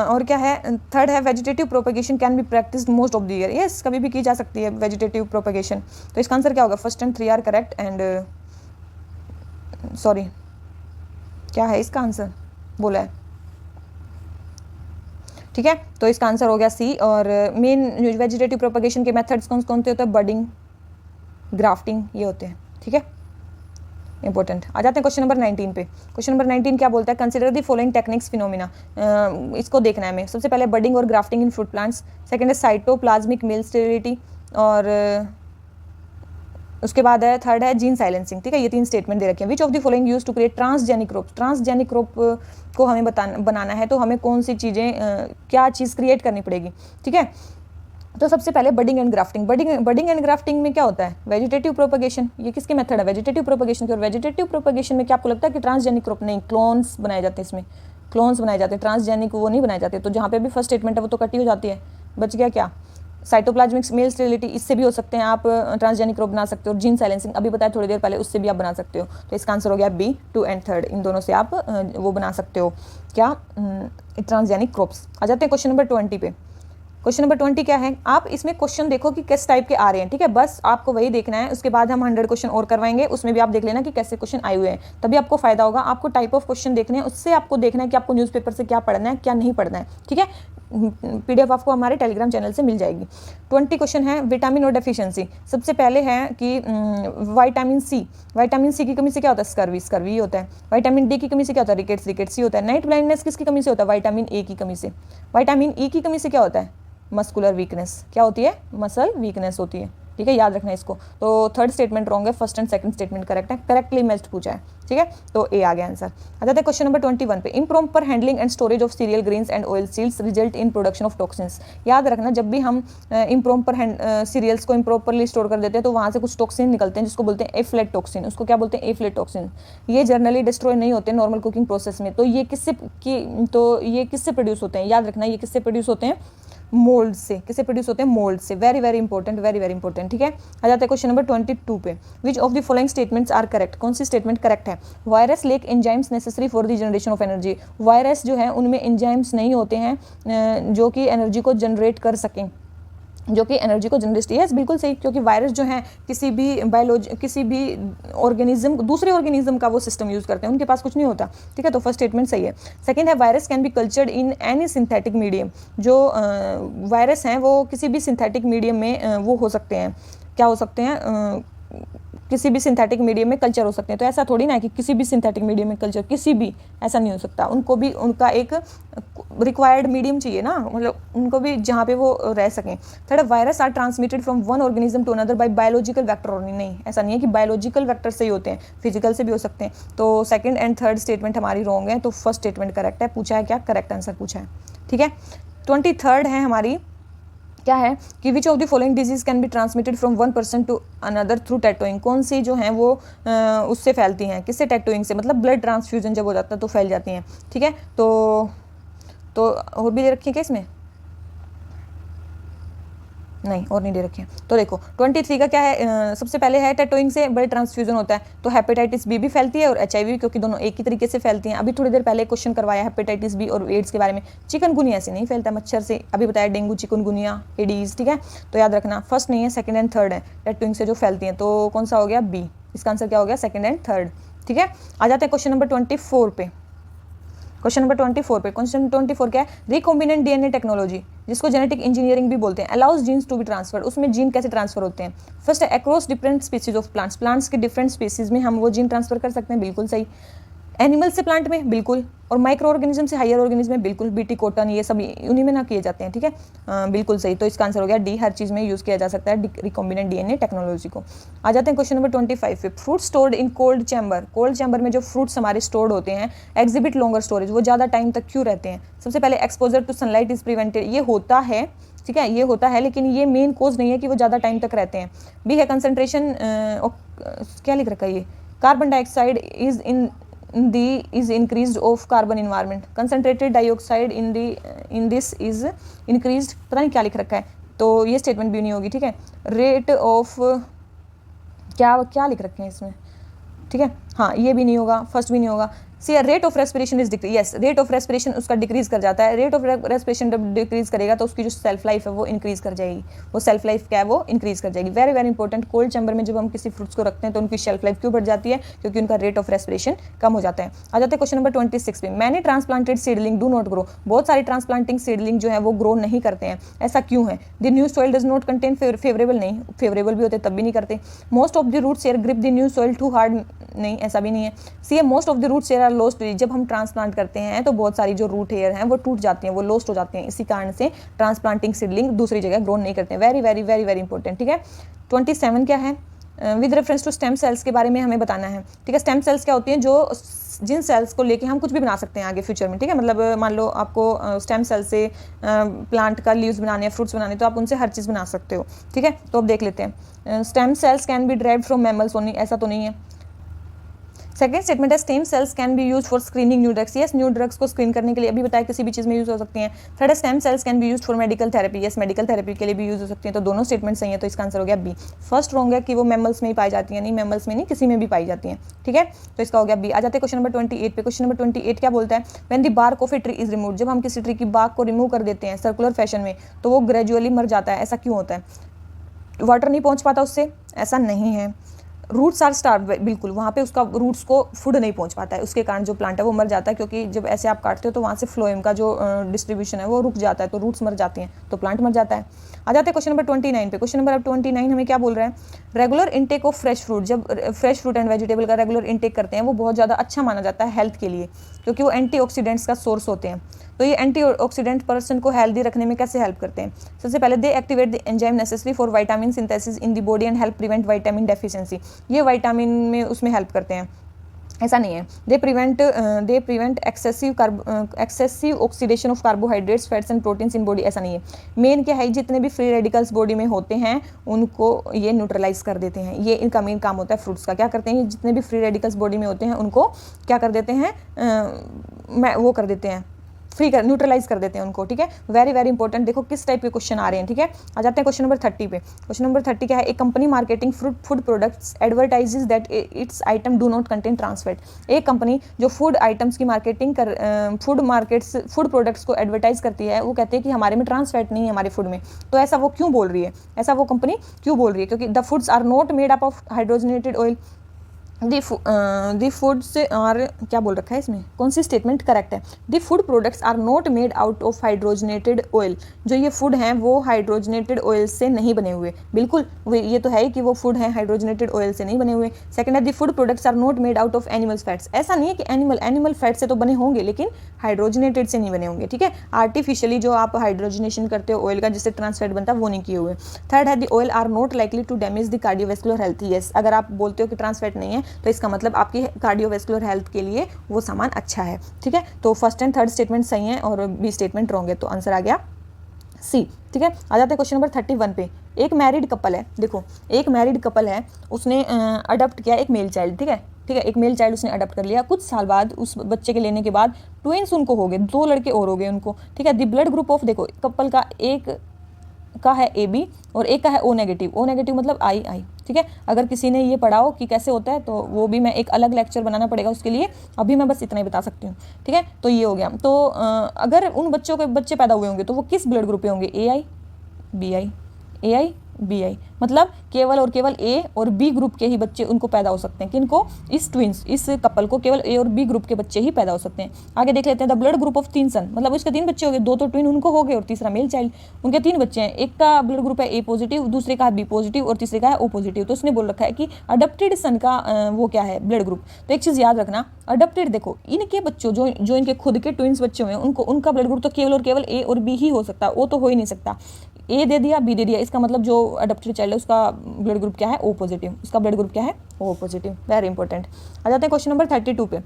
और क्या है? थर्ड है vegetative propagation can be practised most of the year. Yes, कभी भी की जा सकती है वेजिटेटिव प्रोपगेशन। तो इसका आंसर क्या होगा? First and 3 are correct and sorry, क्या है इसका आंसर बोला है? ठीक है, तो इसका आंसर हो गया सी। और मेन वेजिटेटिव प्रोपगेशन के मेथड्स कौन कौन से होते हैं? बडिंग, ग्राफ्टिंग, ये होते हैं। ठीक है, इंपॉर्टेंट। आ जाते हैं क्वेश्चन नंबर 19 पे। क्वेश्चन नंबर 19 क्या बोलता है? Consider the following techniques phenomena. इसको देखना है हमें। सबसे पहले बडिंग और grafting in fruit plants, second है साइटोप्लाज्मिक मेल स्टेरिलिटी, और उसके बाद है थर्ड है जीन साइलेंसिंग। ठीक है, ये 3 स्टेटमेंट दे रखे हैं। Which of the following use to create transgenic crop. Transgenic crop को हमें बनाना है, तो हमें कौन सी चीज़ें क्या चीज़ क्रिएट करनी पड़ेगी? ठीक है, तो सबसे पहले budding and grafting. Budding and grafting में क्या होता है? Vegetative propagation. ये किसकी मेथड है? वेजिटेटिव प्रोपगेशन की। और वेजिटेटिव प्रोपगेशन में क्या आपको लगता है कि ट्रांसजेनिक क्रॉप? नहीं, क्लोन्स बनाए जाते हैं इसमें, क्लोन्स बनाए जाते हैं, ट्रांसजेनिक वो नहीं बनाए जाते। तो जहाँ पे भी फर्स्ट स्टेटमेंट है वो तो कटी हो जाती है। बच गया क्या? साइटोप्लाज्मिक मेल स्टेरिलिटी, इससे भी हो सकते हैं आप ट्रांसजेनिक क्रॉप बना सकते हो। जीन साइलेंसिंग अभी बताया थोड़ी देर पहले, उससे भी आप बना सकते हो। तो इसका आंसर हो गया बी, 2 एंड 3, इन दोनों से आप वो बना सकते हो क्या? Transgenic crops. आ जाते हैं क्वेश्चन नंबर 20 पे। क्वेश्चन नंबर 20 क्या है? आप इसमें क्वेश्चन देखो कि किस टाइप के आ रहे हैं। ठीक है, बस आपको वही देखना है। उसके बाद हम 100 क्वेश्चन और करवाएंगे, उसमें भी आप देख लेना कि कैसे क्वेश्चन आए हुए हैं, तभी आपको फायदा होगा। आपको टाइप ऑफ क्वेश्चन देखने हैं, उससे आपको देखना है कि आपको न्यूज़पेपर से क्या पढ़ना है, क्या नहीं पढ़ना है। ठीक है, PDF आपको हमारे टेलीग्राम चैनल से मिल जाएगी। 20 क्वेश्चन है विटामिन और डेफिशिएंसी। सबसे पहले है कि विटामिन सी। विटामिन सी की कमी से क्या होता है? स्कर्वी होता है। विटामिन डी की कमी से क्या होता है? रिकेट्स होता है। नाइट ब्लाइंडनेस किसकी कमी से होता है? विटामिन ए की कमी से। विटामिन ई की कमी से क्या होता है? Muscular weakness. क्या होती है? मसल वीकनेस होती है। ठीक है, याद रखना इसको। तो थर्ड स्टेटमेंट रॉन्ग है, first and second statement correct है। करेक्टली मैच्ड पूछा है। ठीक है, तो ए आ गया आंसर। आ जाते हैं क्वेश्चन नंबर 21 पे। Improper handling and storage of serial grains and oil seeds result in production of toxins. याद रखना, जब भी हम इम्प्रॉपर सीरियल्स को इम्प्रॉपरली स्टोर कर देते हैं तो वहाँ से कुछ टॉक्सिन निकलते हैं, जिसको बोलते हैं एफ्लेटॉक्सिन। उसको क्या बोलते हैं? एफ्लेटॉक्सिन। ये जनरली डिस्ट्रॉय नहीं होते नॉर्मल कुकिंग प्रोसेस में। तो ये किससे प्रोड्यूस होते हैं? याद रखना, ये किससे प्रोड्यूस होते हैं? मोल्ड से। किससे प्रोड्यूस होते हैं? मोल्ड से। Very very important, very very important. ठीक है, आ जाता है क्वेश्चन नंबर 22 पे। Which of the following statements are correct. कौन सी स्टेटमेंट करेक्ट है? Virus lack enzymes necessary for the generation of energy. Virus जो है उनमें एंजाइम्स नहीं होते हैं जो कि एनर्जी को जनरेट कर सकें, जो कि एनर्जी को जनरेट। यस, बिल्कुल सही, क्योंकि वायरस जो है किसी भी ऑर्गेनिज्म, दूसरे ऑर्गेनिज्म का वो सिस्टम यूज़ करते हैं, उनके पास कुछ नहीं होता। ठीक है, तो फर्स्ट स्टेटमेंट सही है। सेकंड है virus can be cultured in any synthetic medium. जो वायरस हैं वो किसी भी सिंथेटिक मीडियम में वो हो सकते हैं। क्या हो सकते हैं? किसी भी सिंथेटिक मीडियम में कल्चर हो सकते हैं। तो ऐसा थोड़ी ना है कि किसी भी सिंथेटिक मीडियम में कल्चर, किसी भी, ऐसा नहीं हो सकता। उनको भी उनका एक रिक्वायर्ड मीडियम चाहिए ना, मतलब उनको भी जहाँ पे वो रह सकें। Third, virus are transmitted from one organism to another by biological vector only. नहीं, ऐसा नहीं है कि बायोलॉजिकल वेक्टर से ही होते हैं, फिजिकल से भी हो सकते हैं। तो सेकंड एंड थर्ड स्टेटमेंट हमारी रॉन्ग है, तो फर्स्ट स्टेटमेंट करेक्ट है। पूछा है क्या? करेक्ट आंसर पूछा है। ठीक है, 23 है हमारी, क्या है कि which of the following disease can be transmitted from one person to another through tattooing. कौन सी जो हैं वो उससे फैलती हैं? किससे? टैटोइंग से। मतलब ब्लड ट्रांसफ्यूजन जब हो जाता है तो फैल जाती हैं। ठीक है, तो और भी दे रखी है क्या इसमें? नहीं, और नहीं दे रखे हैं। तो देखो 23 का क्या है? सबसे पहले है टैटोइंग से ब्लड ट्रांसफ्यूजन होता है, तो हेपेटाइटिस बी भी फैलती है और HIV, क्योंकि दोनों एक ही तरीके से फैलती हैं। अभी थोड़ी देर पहले क्वेश्चन करवाया हेपेटाइटिस बी और एड्स के बारे में। चिकनगुनिया से नहीं फैलता, मच्छर से। अभी बताया डेंगू, चिकनगुनिया, एडीज। ठीक है, तो याद रखना फर्स्ट नहीं है, सेकंड एंड थर्ड है टैटोइंग से जो फैलती हैं। तो कौन सा हो गया? बी। इसका आंसर क्या हो गया, सेकंड एंड थर्ड। ठीक है, आ जाते हैं क्वेश्चन नंबर 24 पे। क्वेश्चन नंबर 24 पे, क्वेश्चन 24 क्या है, रिकॉम्बिनेंट डीएनए टेक्नोलॉजी, जिसको जेनेटिक इंजीनियरिंग भी बोलते हैं, allows genes to be transfer. उसमें जीन कैसे ट्रांसफर होते हैं? फर्स्ट है across different species of plants, plants के डिफरेंट स्पीसीज में हम वो जीन ट्रांसफर कर सकते हैं, बिल्कुल सही। एनिमल से प्लांट में, बिल्कुल। और माइक्रो ऑर्गेनिज्म से हायर ऑर्गेनिज्म में, बिल्कुल। बीटी कॉटन ये सब उन्हीं में ना किए जाते हैं। ठीक है, बिल्कुल सही। तो इसका आंसर हो गया डी, हर चीज़ में यूज़ किया जा सकता है रिकॉम्बिनेंट डीएनए टेक्नोलॉजी को। आ जाते हैं क्वेश्चन नंबर 25 पे, fruit stored in cold chamber, cold chamber में जो फ्रूट्स हमारे स्टोर्ड होते हैं, एग्जिबिट लॉन्गर स्टोरेज, वो ज़्यादा टाइम तक क्यों रहते हैं? सबसे पहले exposure to sunlight is prevented, ये होता है, ठीक है, ये होता है, लेकिन ये मेन कोज नहीं है कि वो ज़्यादा टाइम तक रहते हैं। बी है कंसनट्रेशन, क्या लिख रखा है ये, carbon dioxide is increased of carbon environment, concentrated dioxide in this is increased, पता नहीं क्या लिख रखा है, तो ये स्टेटमेंट भी नहीं होगी। ठीक है, रेट ऑफ क्या लिख रखे हैं इसमें, ठीक है, हाँ ये भी नहीं होगा, फर्स्ट भी नहीं होगा। C rate of respiration is decrease, yes rate of respiration उसका डिक्रीज कर जाता है। रेट ऑफ रेस्पिरेशन जब डिक्रीज करेगा तो उसकी जो सेल्फ लाइफ है वो इंक्रीज कर जाएगी, वो सेल्फ लाइफ क्या है वो इंक्रीज कर जाएगी। Very very important, cold chamber में जब हम किसी फ्रूट्स को रखते हैं तो उनकी शेल्फ लाइफ क्यों बढ़ जाती है? क्योंकि उनका रेट ऑफ रेस्पिरेशन कम हो जाता है। आ जाते हैं क्वेश्चन नंबर 26 पे, many transplanted seedling do not grow, बहुत सारी ट्रांसप्लांटिंग सीडलिंग जो है वो ग्रो नहीं करते हैं, ऐसा क्यों है? The new soil does not contain favourable, नहीं फेवरेबल भी होते तब भी नहीं करते। Most of the roots hair grip the new soil too hard, नहीं ऐसा भी नहीं है। C most of the roots hair are lost, जब हम ट्रांसप्लांट करते हैं तो बहुत सारी जो रूट हेयर हैं वो टूट जाती हैं, वो लॉस्ट हो जाती हैं, इसी कारण से ट्रांसप्लांटिंग सीडलिंग दूसरी जगह ग्रो नहीं करते हैं। Very very very very important. ठीक है, 27 क्या है, with reference to stem cells के बारे में हमें बताना है। ठीक है, स्टेम सेल्स क्या होती हैं? जो जिन सेल्स को लेके हम कुछ भी बना सकते हैं आगे फ्यूचर में। ठीक है, मतलब मान लो आपको स्टेम सेल से प्लांट का लीव्स बनाने हैं, फ्रूट्स बनाने, तो आप उनसे हर चीज़ बना सकते हो। ठीक है, तो अब देख लेते हैं, stem cells can be derived from mammals only, ऐसा तो नहीं है। सेकेंड स्टेटमेंट है stem cells can be use for screening new drugs, yes new drugs को स्क्रीन करने के लिए अभी बताया किसी भी चीज़ में यूज हो सकती हैं। थर्ड है stem cells can be use for medical therapy, yes medical therapy के लिए भी यूज हो सकती हैं। तो दोनों स्टेटमेंट सही है, तो इसका आंसर हो गया बी। फर्स्ट रॉन्ग है कि वो मैमल्स में ही पाई जाती हैं, नहीं मैमल्स में नहीं, किसी में भी पाई जाती हैं। ठीक है, तो इसका हो गया बी। आ जाते हैं क्वेश्चन नंबर 28 पे। क्वेश्चन नंबर 28 क्या बोलता है, when the bark of a tree is remove, जब हम किसी ट्री की बार्क को रिमूव कर देते हैं सर्कुलर फैशन में तो वो ग्रेजुअली मर जाता है, ऐसा क्यों होता है? वाटर नहीं पहुंच पाता उससे, ऐसा नहीं है। रूट्स आर स्टार्व, बिल्कुल वहाँ पे उसका रूट्स को फूड नहीं पहुँच पाता है, उसके कारण जो प्लांट है वो मर जाता है, क्योंकि जब ऐसे आप काटते हो तो वहाँ से फ्लोएम का जो डिस्ट्रीब्यूशन है वो रुक जाता है, तो रूट्स मर जाती हैं, तो प्लांट मर जाता है। आ जाते हैं क्वेश्चन नंबर 29 पे। क्वेश्चन नंबर 29 हमें क्या बोल रहा है, regular intake of fresh fruit, जब फ्रेश फ्रूट एंड वेजिटेबल का रेगुलर इनटेक करते हैं वो बहुत ज़्यादा अच्छा माना जाता है हेल्थ के लिए, क्योंकि वो एंटीऑक्सीडेंट्स का सोर्स होते हैं। तो ये एंटीऑक्सीडेंट पर्सन को हेल्दी रखने में कैसे हेल्प करते हैं? सबसे पहले they activate the enzyme necessary for vitamin synthesis in the body and help prevent vitamin deficiency, ये विटामिन में उसमें हेल्प करते हैं, ऐसा नहीं है। They prevent excessive oxidation of carbohydrates fats and proteins in body, ऐसा नहीं है। मेन क्या है, जितने भी फ्री रेडिकल्स बॉडी में होते हैं उनको ये न्यूट्रलाइज कर देते हैं, ये इनका मेन काम होता है फ्रूट्स का। क्या करते हैं, जितने भी फ्री रेडिकल्स बॉडी में होते हैं उनको क्या कर देते हैं, वो कर देते हैं, न्यूट्रलाइज कर देते हैं उनको। ठीक है, वेरी वेरी इंपॉर्टेंट। देखो किस टाइप के क्वेश्चन आ रहे हैं। ठीक है, आ जाते हैं क्वेश्चन नंबर 30 पे। क्वेश्चन नंबर 30 क्या है, एक company marketing food products advertises that its item do not contain trans fat, एक कंपनी जो फूड आइटम्स की मार्केटिंग फूड प्रोडक्ट्स को एडवर्टाइज करती है वो कहते हैं कि हमारे में ट्रांस फैट नहीं है हमारे फूड में, तो ऐसा वो क्यों बोल रही है, ऐसा वो कंपनी क्यों बोल रही है? क्योंकि the foods are not made up of hydrogenated oil, the foods are, क्या बोल रखा है इसमें, कौन सी स्टेटमेंट करेक्ट है? The food products are not made out of hydrogenated oil, जो ये फूड हैं वो हाइड्रोजनेटेड ऑयल से नहीं बने हुए, बिल्कुल ये तो है ही कि वो फूड हैं हाइड्रोजनेटेड ऑयल से नहीं बने हुए। सेकंड है the food products are not made out of animals fats, ऐसा नहीं है कि एनिमल फैट से तो बने होंगे लेकिन हाइड्रोजनेटेड से नहीं बने होंगे। ठीक है, आर्टिफिशियली जो आप हाइड्रोजनेशन करते हो ऑयल का जिससे ट्रांस फैट बनता है वो नहीं किए हुए। थर्ड है the oil are not likely to damage the cardiovascular health, yes अगर आप बोलते हो कि ट्रांस फैट नहीं है तो इसका मतलब आपकी कार्डियोवैस्कुलर हेल्थ के लिए वो सामान अच्छा है। ठीक है, तो फर्स्ट एंड थर्ड स्टेटमेंट सही है और बी स्टेटमेंट रॉन्ग है, तो आंसर आ गया सी। ठीक है, आ जाते हैं क्वेश्चन नंबर 31 पे। एक मैरिड कपल है, देखो एक मैरिड कपल है, उसने अडॉप्ट किया एक मेल चाइल्ड। ठीक है, एक मेल चाइल्ड उसने अडॉप्ट कर लिया। कुछ साल बाद उस बच्चे के लेने के बाद ट्विंस उनको हो गए, 2 लड़के और हो गए उनको। ठीक है, द ब्लड ग्रुप ऑफ, देखो कपल का एक का है AB और एक का है O नेगेटिव, O नेगेटिव मतलब I। ठीक है, अगर किसी ने ये पढ़ा हो कि कैसे होता है तो वो भी मैं एक अलग लेक्चर बनाना पड़ेगा उसके लिए, अभी मैं बस इतना ही बता सकती हूँ। ठीक है, तो ये हो गया। तो अगर उन बच्चों के बच्चे पैदा हुए होंगे तो वो किस ब्लड ग्रुप पे होंगे, AI BI, AI BI, मतलब केवल और केवल A और B ग्रुप के ही बच्चे उनको पैदा हो सकते हैं। किनको? इस ट्विंस, इस कपल को केवल A और B ग्रुप के बच्चे ही पैदा हो सकते हैं। आगे देख लेते हैं, द ब्लड ग्रुप ऑफ 3 सन, मतलब उसके 3 बच्चे हो गए, 2 तो ट्विन उनको हो गए और तीसरा मेल चाइल्ड, उनके 3 बच्चे हैं। एक का ब्लड ग्रुप है A पॉजिटिव, दूसरे का है B पॉजिटिव और तीसरे का है O पॉजिटिव। तो उसने बोल रखा है कि अडॉप्टेड सन का वो क्या है, ब्लड ग्रुप। तो एक चीज़ याद रखना, अडॉप्टेड, देखो इनके बच्चों जो इनके खुद के ट्विंस बच्चे हुए हैं उनको, उनका ब्लड ग्रुप तो केवल और केवल A और B ही हो सकता है, O तो हो ही नहीं सकता। A दे दिया, B दे दिया, इसका मतलब जो अडॉप्टेड चाइल्ड है उसका ब्लड ग्रुप क्या है? O positive. उसका ब्लड ग्रुप क्या है? O positive. Very important. आ जाते हैं क्वेश्चन नंबर 32 पे।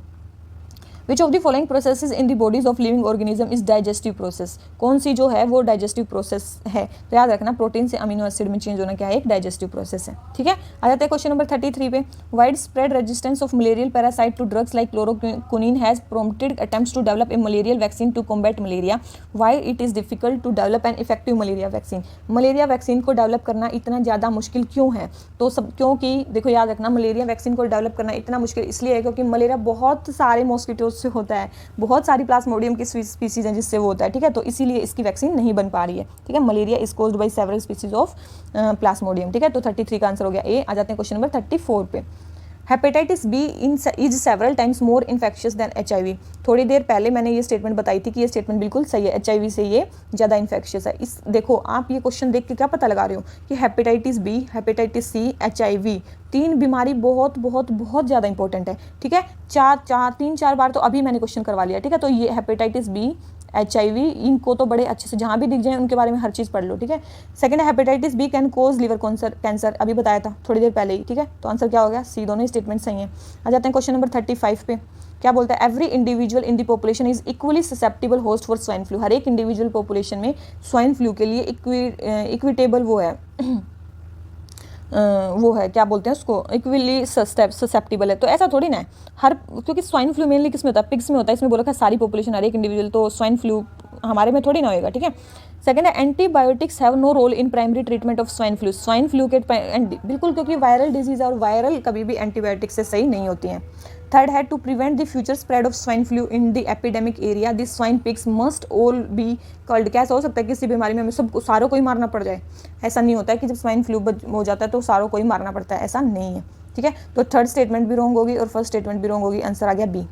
Which of the following processes in the bodies of living organism is digestive process, कौन सी जो है वो डाइजेस्टिव प्रोसेस है? तो याद रखना, प्रोटीन से अमीनो एसिड में चेंज होना क्या है? एक डाइजेस्टिव प्रोसेस है। ठीक है, आ जाते हैं क्वेश्चन नंबर 33 पे। Wide spread resistance of malarial parasite to drugs like chloroquine has prompted attempts to develop a malarial vaccine to combat malaria, why it is difficult to develop an effective malaria vaccine. Malaria vaccine को develop करना इतना ज़्यादा मुश्किल क्यों है? तो सब क्योंकि देखो याद रखना, मलेरिया वैक्सीन को डेवलप करना इतना मुश्किल इसलिए है क्योंकि मलेरिया बहुत सारे मॉस्किटोज से होता है, बहुत सारी प्लाज्मोडियम की स्पीसीज हैं जिससे वो होता है। ठीक है, तो इसीलिए इसकी वैक्सीन नहीं बन पा रही है। ठीक है, malaria is caused by several species of Plasmodium. ठीक है, तो 33 का आंसर हो गया ए। आ जाते हैं क्वेश्चन नंबर 34 पे। Hepatitis B is several times more infectious than HIV। थोड़ी देर पहले मैंने ये स्टेटमेंट बताई थी कि ये स्टेटमेंट बिल्कुल सही है, HIV से ये ज़्यादा इन्फेक्शियस है। इस देखो आप ये क्वेश्चन देख के क्या पता लगा रहे हो कि hepatitis B, hepatitis C, HIV 3 बीमारी बहुत बहुत बहुत ज़्यादा इंपॉर्टेंट है। ठीक है, 3-4 बार तो अभी मैंने क्वेश्चन करवा लिया। ठीक है, तो ये हेपेटाइटिस बी, HIV, इनको तो बड़े अच्छे से जहाँ भी दिख जाए उनके बारे में हर चीज़ पढ़ लो। ठीक है, सेकंड है hepatitis B can cause liver cancer, अभी बताया था थोड़ी देर पहले ही। ठीक है, तो आंसर क्या हो गया? सी। दोनों ही स्टेटमेंट सही हैं। आ जाते हैं क्वेश्चन नंबर 35 पे। क्या बोलता है? Every individual in the population is equally susceptible host for swine flu. हर एक इंडिविजुअल पॉपुलेशन में स्वाइन फ्लू के लिए इक्विटेबल वो है क्या बोलते हैं उसको, इक्वली ससेप्टिबल है। तो ऐसा थोड़ी ना है हर, क्योंकि स्वाइन फ्लू मेनली किस में होता है? पिग्स में होता है। इसमें बोला था सारी पॉपुलेशन, हर एक इंडिविजुअल, तो स्वाइन फ्लू हमारे में थोड़ी ना होएगा। ठीक है, सेकंड है antibiotics have no role in primary treatment of swine flu. Swine flu के बिल्कुल, क्योंकि वायरल डिजीज और वायरल कभी भी एंटीबायोटिक से सही नहीं होती हैं। थर्ड है to prevent the future spread of swine flu in the epidemic area this swine pigs must all be culled. क्या ऐसा हो सकता है किसी बीमारी में हमें सबको सारों को ही मारना पड़ जाए? ऐसा नहीं होता है कि जब स्वाइन फ्लू हो जाता है तो सारों को ही मारना पड़ता है, ऐसा नहीं है। ठीक है, तो थर्ड स्टेटमेंट भी रॉन्ग होगी और फर्स्ट स्टेटमेंट भी रॉन्ग होगी। आंसर आ गया बी।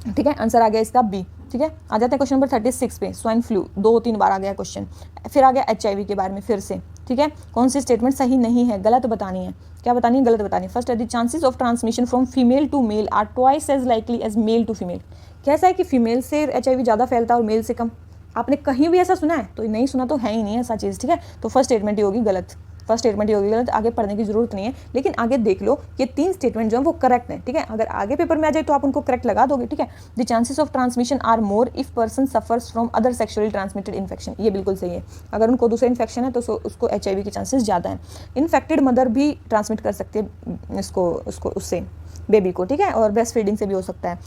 ठीक है, आंसर आ गया इसका बी। ठीक है, आ जाते हैं क्वेश्चन नंबर 36 पे। स्वाइन फ्लू 2-3 बार आ गया क्वेश्चन, फिर आ गया HIV के बारे में फिर से। ठीक है, कौन सी स्टेटमेंट सही नहीं है, गलत बतानी है। क्या बतानी है? गलत बतानी है। फर्स्ट है the chances of transmission from female to male are twice as likely as male to female. कैसा है कि फीमेल से HIV ज़्यादा फैलता है और मेल से कम? आपने कहीं भी ऐसा सुना है? तो नहीं सुना तो है ही नहीं ऐसा चीज़। ठीक है, तो फर्स्ट स्टेटमेंट ही होगी गलत, फर्स्ट स्टेटमेंट ही होगी गलत। आगे पढ़ने की जरूरत नहीं है, लेकिन आगे देख लो ये 3 स्टेटमेंट जो है वो करेक्ट है। ठीक है, अगर आगे पेपर में आ जाए तो आप उनको करेक्ट लगा दोगे। ठीक है, the chances of transmission are more if person suffers from other sexually transmitted infection, ये बिल्कुल सही है। अगर उनको दूसरा इन्फेक्शन है तो उसको HIV के चांसेस ज़्यादा हैं। इन्फेक्टेड मदर भी ट्रांसमिट कर सकती है उसको उससे बेबी को। ठीक है, और ब्रेस्ट फीडिंग से भी हो सकता है।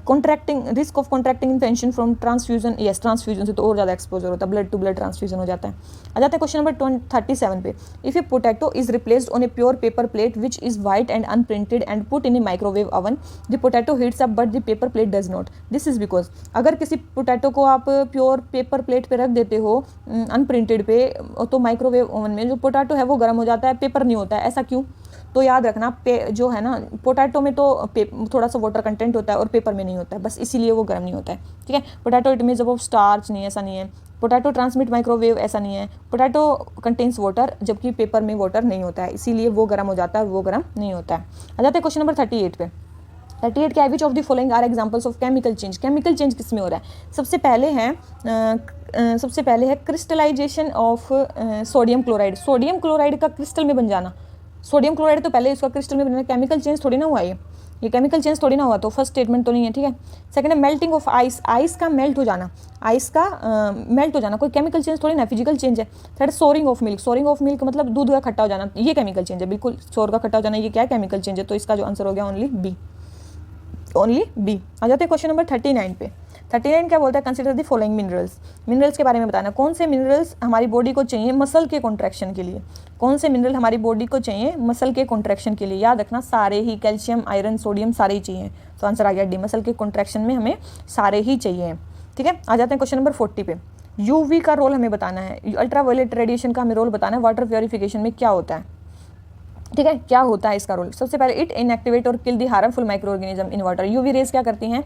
Contracting risk of contracting infection from transfusion, yes transfusion से तो और ज़्यादा एक्सपोजर होता है, ब्लड टू ब्लड ट्रांसफ्यूजन हो जाता है। आ जाते हैं क्वेश्चन नंबर 37 पे। If a potato is replaced on a pure paper plate which is white and unprinted and put in a microwave oven, the potato heats up but the paper plate does not, this is because. अगर किसी potato को आप pure paper plate पे रख देते हो अनप्रिंटेड पे, तो माइक्रोवेव ओवन में जो पोटैटो है वो गर्म हो जाता है, पेपर नहीं होता है। ऐसा क्यों? तो याद रखना जो है ना, पोटैटो में तो थोड़ा सा वाटर कंटेंट होता है और पेपर में नहीं होता है, बस इसीलिए वो गर्म नहीं होता है। ठीक है, potato it means of starch नहीं, ऐसा नहीं है। पोटैटो ट्रांसमिट माइक्रोवेव, ऐसा नहीं है। पोटैटो कंटेन्स वाटर, जबकि पेपर में वाटर नहीं होता है, इसीलिए वो गर्म हो जाता है और वो गर्म नहीं होता है। आ जाते हैं क्वेश्चन नंबर 38 पे। 38 क्या है? Which of the following are examples of chemical change. Chemical change किस में हो रहा है? सबसे पहले है crystallization of sodium chloride. Sodium chloride का क्रिस्टल में बन जाना। सोडियम क्लोराइड तो पहले इसका क्रिस्टल में बनना, केमिकल चेंज थोड़ी ना हुआ ये केमिकल चेंज थोड़ी ना हुआ, तो फर्स्ट स्टेटमेंट तो नहीं है। ठीक है, सेकंड है मेल्टिंग ऑफ आइस, आइस का मेल्ट हो जाना, आइस का मेल्ट हो जाना कोई केमिकल चेंज थोड़ी ना, फिजिकल चेंज है। Third souring of milk, souring of milk मतलब दूध का खट्टा हो जाना, ये केमिकल चेंज है। बिल्कुल, शोर का खट्टा हो जाना ये क्या है? केमिकल चेंज है। तो इसका जो आंसर हो गया ओनली बी, ओनली बी। आ जाते हैं क्वेश्चन नंबर 39 पे। 39 क्या बोलता है? Consider the following minerals. Minerals के बारे में बताना, कौन से मिनरल्स हमारी बॉडी को चाहिए मसल के कॉन्ट्रैक्शन के लिए। कौन से मिनरल हमारी बॉडी को चाहिए मसल के कॉन्ट्रैक्शन के लिए? याद रखना सारे ही, कैल्शियम, आयरन, सोडियम सारे ही चाहिए। तो आंसर आ गया डी, मसल के कॉन्ट्रैक्शन में हमें सारे ही चाहिए। ठीक है, आ जाते हैं क्वेश्चन नंबर 40 पे। यूवी का रोल हमें बताना है, अल्ट्रावायलेट रेडिएशन का हमें रोल बताना है वाटर प्योरिफिकेशन में क्या होता है, ठीक है, क्या होता है इसका रोल। सबसे पहले इट इनएक्टिवेट और kill the harmful micro organism in water. UV rays क्या करती हैं,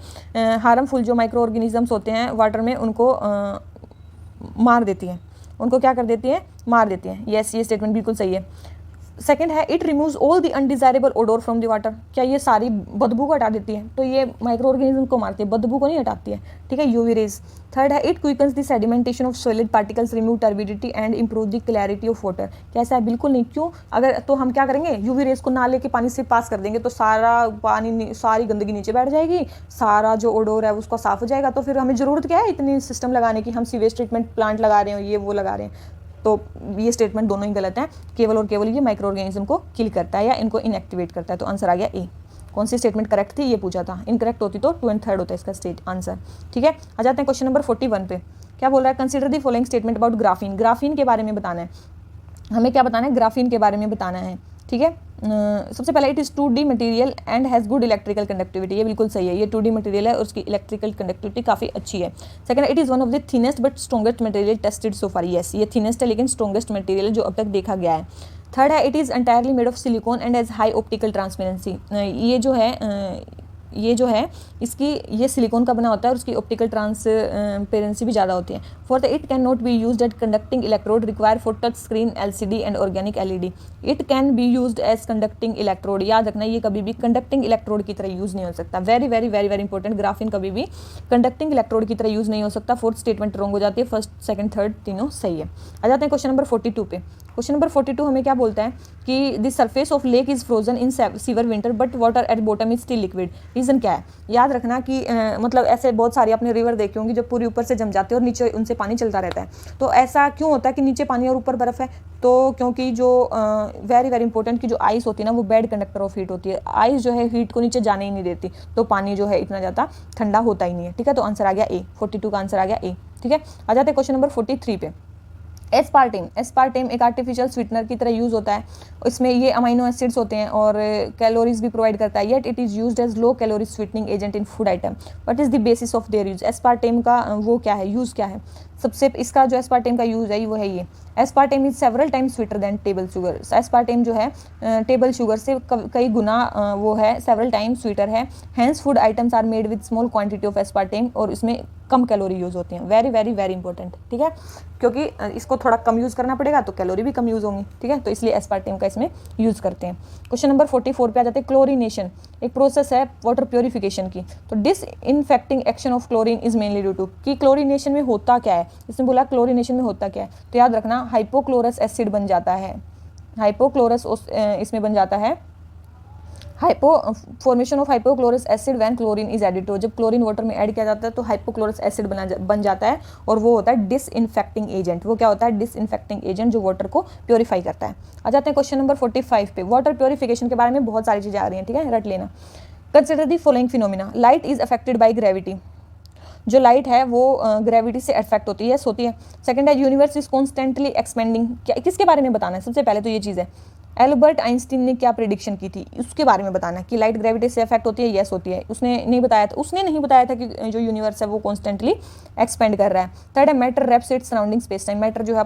हार्मफुल जो माइक्रो ऑर्गेनिजम्स होते हैं वाटर में उनको मार देती हैं, उनको क्या कर देती है, मार देती हैं। यस, ये स्टेटमेंट बिल्कुल सही है। सेकंड है it removes all the undesirable odour from the water. क्या ये सारी बदबू को हटा देती है, तो ये माइक्रो ऑर्गेनिज्म को मारती है, बदबू को नहीं हटाती है, ठीक है, यूवी रेज। थर्ड है it quickens the sedimentation of solid particles, remove turbidity and improve the clarity of water. कैसा है, बिल्कुल नहीं। क्यों, अगर तो हम क्या करेंगे, यूवी रेज को ना लेके पानी से पास कर देंगे तो सारा पानी, सारी गंदगी नीचे बैठ जाएगी, सारा जो ओडोर है उसको साफ हो जाएगा। तो फिर हमें ज़रूरत क्या है इतनी सिस्टम लगाने की, हम सीवेज ट्रीटमेंट प्लांट लगा रहे हो, ये वो लगा रहे हैं। तो ये स्टेटमेंट दोनों ही गलत हैं, केवल और केवल ये माइक्रो ऑर्गेनिज्म को किल करता है या इनको इनएक्टिवेट करता है। तो आंसर आ गया ए। कौन सी स्टेटमेंट करेक्ट थी, ये पूछा था, इनकरेक्ट होती तो 2 और 3 होता है इसका आंसर, ठीक है। आ जाते हैं क्वेश्चन नंबर 41 पे। क्या बोल रहा है, consider the following statement about graphene. Graphene के बारे में बताना है हमें, क्या बताना है, ग्राफीन के बारे में बताना है, ठीक है। सबसे पहले it is 2D material and has good electrical conductivity. ये बिल्कुल सही है, ये 2D मटेरियल है और उसकी इलेक्ट्रिकल कंडक्टिविटी काफ़ी अच्छी है। Second, it is one of the thinnest but strongest material tested so far. Yes, ये थिनेस्ट है लेकिन स्ट्रॉन्गेस्ट मटेरियल जो अब तक देखा गया है। थर्ड है it is entirely made of silicon and has high optical transparency. ये जो है इसकी, ये सिलिकॉन का बना होता है और उसकी ऑप्टिकल ट्रांसपेरेंसी भी ज़्यादा होती है। Fourth, it can not be used at conducting electrode require for touch screen LCD and organic LED। It can be used as conducting electrode. याद रखना, ये कभी भी कंडक्टिंग इलेक्ट्रोड की तरह यूज़ नहीं हो सकता। Very very very very important, graphene कभी भी कंडक्टिंग इलेक्ट्रोड की तरह यूज़ नहीं हो सकता। फोर्थ स्टेटमेंट रॉन्ग हो जाती है, फर्स्ट सेकंड थर्ड तीनों सही है। आ जाते हैं क्वेश्चन नंबर 42 पे। क्वेश्चन नंबर 42 हमें क्या बोलता है कि the surface of lake is frozen in sewer winter but water at bottom is still liquid. Reason क्या है, याद रखना कि मतलब ऐसे बहुत सारी आपने रिवर देखी होंगी जो पूरी ऊपर से जम जाती है और नीचे उनसे पानी चलता रहता है। तो ऐसा क्यों होता है कि नीचे पानी और ऊपर बर्फ़ है, तो क्योंकि जो वेरी वेरी इंपॉर्टेंट की जो आइस होती है ना, वो बैड कंडक्टर ऑफ हीट होती है। आइस जो है हीट को नीचे जाने ही नहीं देती, तो पानी जो है इतना ज़्यादा ठंडा होता ही नहीं है, ठीक है। तो आंसर आ गया ए, 42 का आंसर आ गया ए, ठीक है। आ जाते हैं क्वेश्चन नंबर 43 पे। एस्पार्टेम एक आर्टिफिशियल स्वीटनर की तरह यूज़ होता है। इसमें ये अमाइनो एसिड्स होते हैं और कैलोरीज भी प्रोवाइड करता है, yet it is used as low calorie sweetening agent in food item. What is the basis of their use. Aspartame का वो क्या है, यूज़ क्या है। सबसे इसका जो एस्पार्टेम का यूज़ है वो है ये, aspartame is several times sweeter than table sugar. Aspartame जो है टेबल शुगर से कई गुना वो है, सेवरल टाइम स्वीटर है। Hence food items are made with small quantity of aspartame, और इसमें कम कैलोरी यूज़ होती हैं। वेरी वेरी वेरी इंपॉर्टेंट, ठीक है, क्योंकि इसको थोड़ा कम यूज़ करना पड़ेगा तो कैलोरी भी कम यूज़ होंगी, ठीक है। तो इसलिए एस्पार्टेम का इसमें यूज़ करते हैं। क्वेश्चन नंबर 44 पे आ जाते हैं। क्लोरीनेशन एक प्रोसेस है वाटर प्योरिफिकेशन की। तो disinfecting action of chlorine is mainly due to, कि क्लोरीनेशन में होता क्या है, इसमें बोला क्लोरीनेशन में होता क्या है, तो याद रखना हाइपोक्लोरस एसिड बन जाता है, हाइपोक्लोरस इसमें बन जाता है, formation of hypochlorous acid when chlorine is added to. जब क्लोरीन वाटर में ऐड किया जाता है तो हाइपोक्लोरस एसिड बन जाता है, और वो होता है डिसइंफेक्टिंग एजेंट। वो क्या होता है, डिसइंफेक्टिंग एजेंट जो वाटर को प्योरीफाई करता है। आ जाते हैं क्वेश्चन नंबर 45 पे। वाटर प्योरीफिकेशन के बारे में बहुत सारी चीज़ें आ रही हैं, ठीक है, रट लेना। Consider the following phenomena. Light is affected by gravity. जो लाइट है वो ग्रेविटी से अफेक्ट होती है, यस होती है। सेकंड है यूनिवर्स इज कॉन्स्टेंटली एक्सपेंडिंग। क्या किसके बारे में बताना है, सबसे पहले तो ये चीज़ है एल्बर्ट आइंस्टीन ने क्या प्रिडिक्शन की थी, उसके बारे में बताना है कि लाइट ग्रेविटी से अफेक्ट होती है, यस होती है। उसने नहीं बताया था कि जो यूनिवर्स है वो कॉन्स्टेंटली एक्सपेंड कर रहा है। थर्ड है matter wraps its surrounding space time. Matter जो है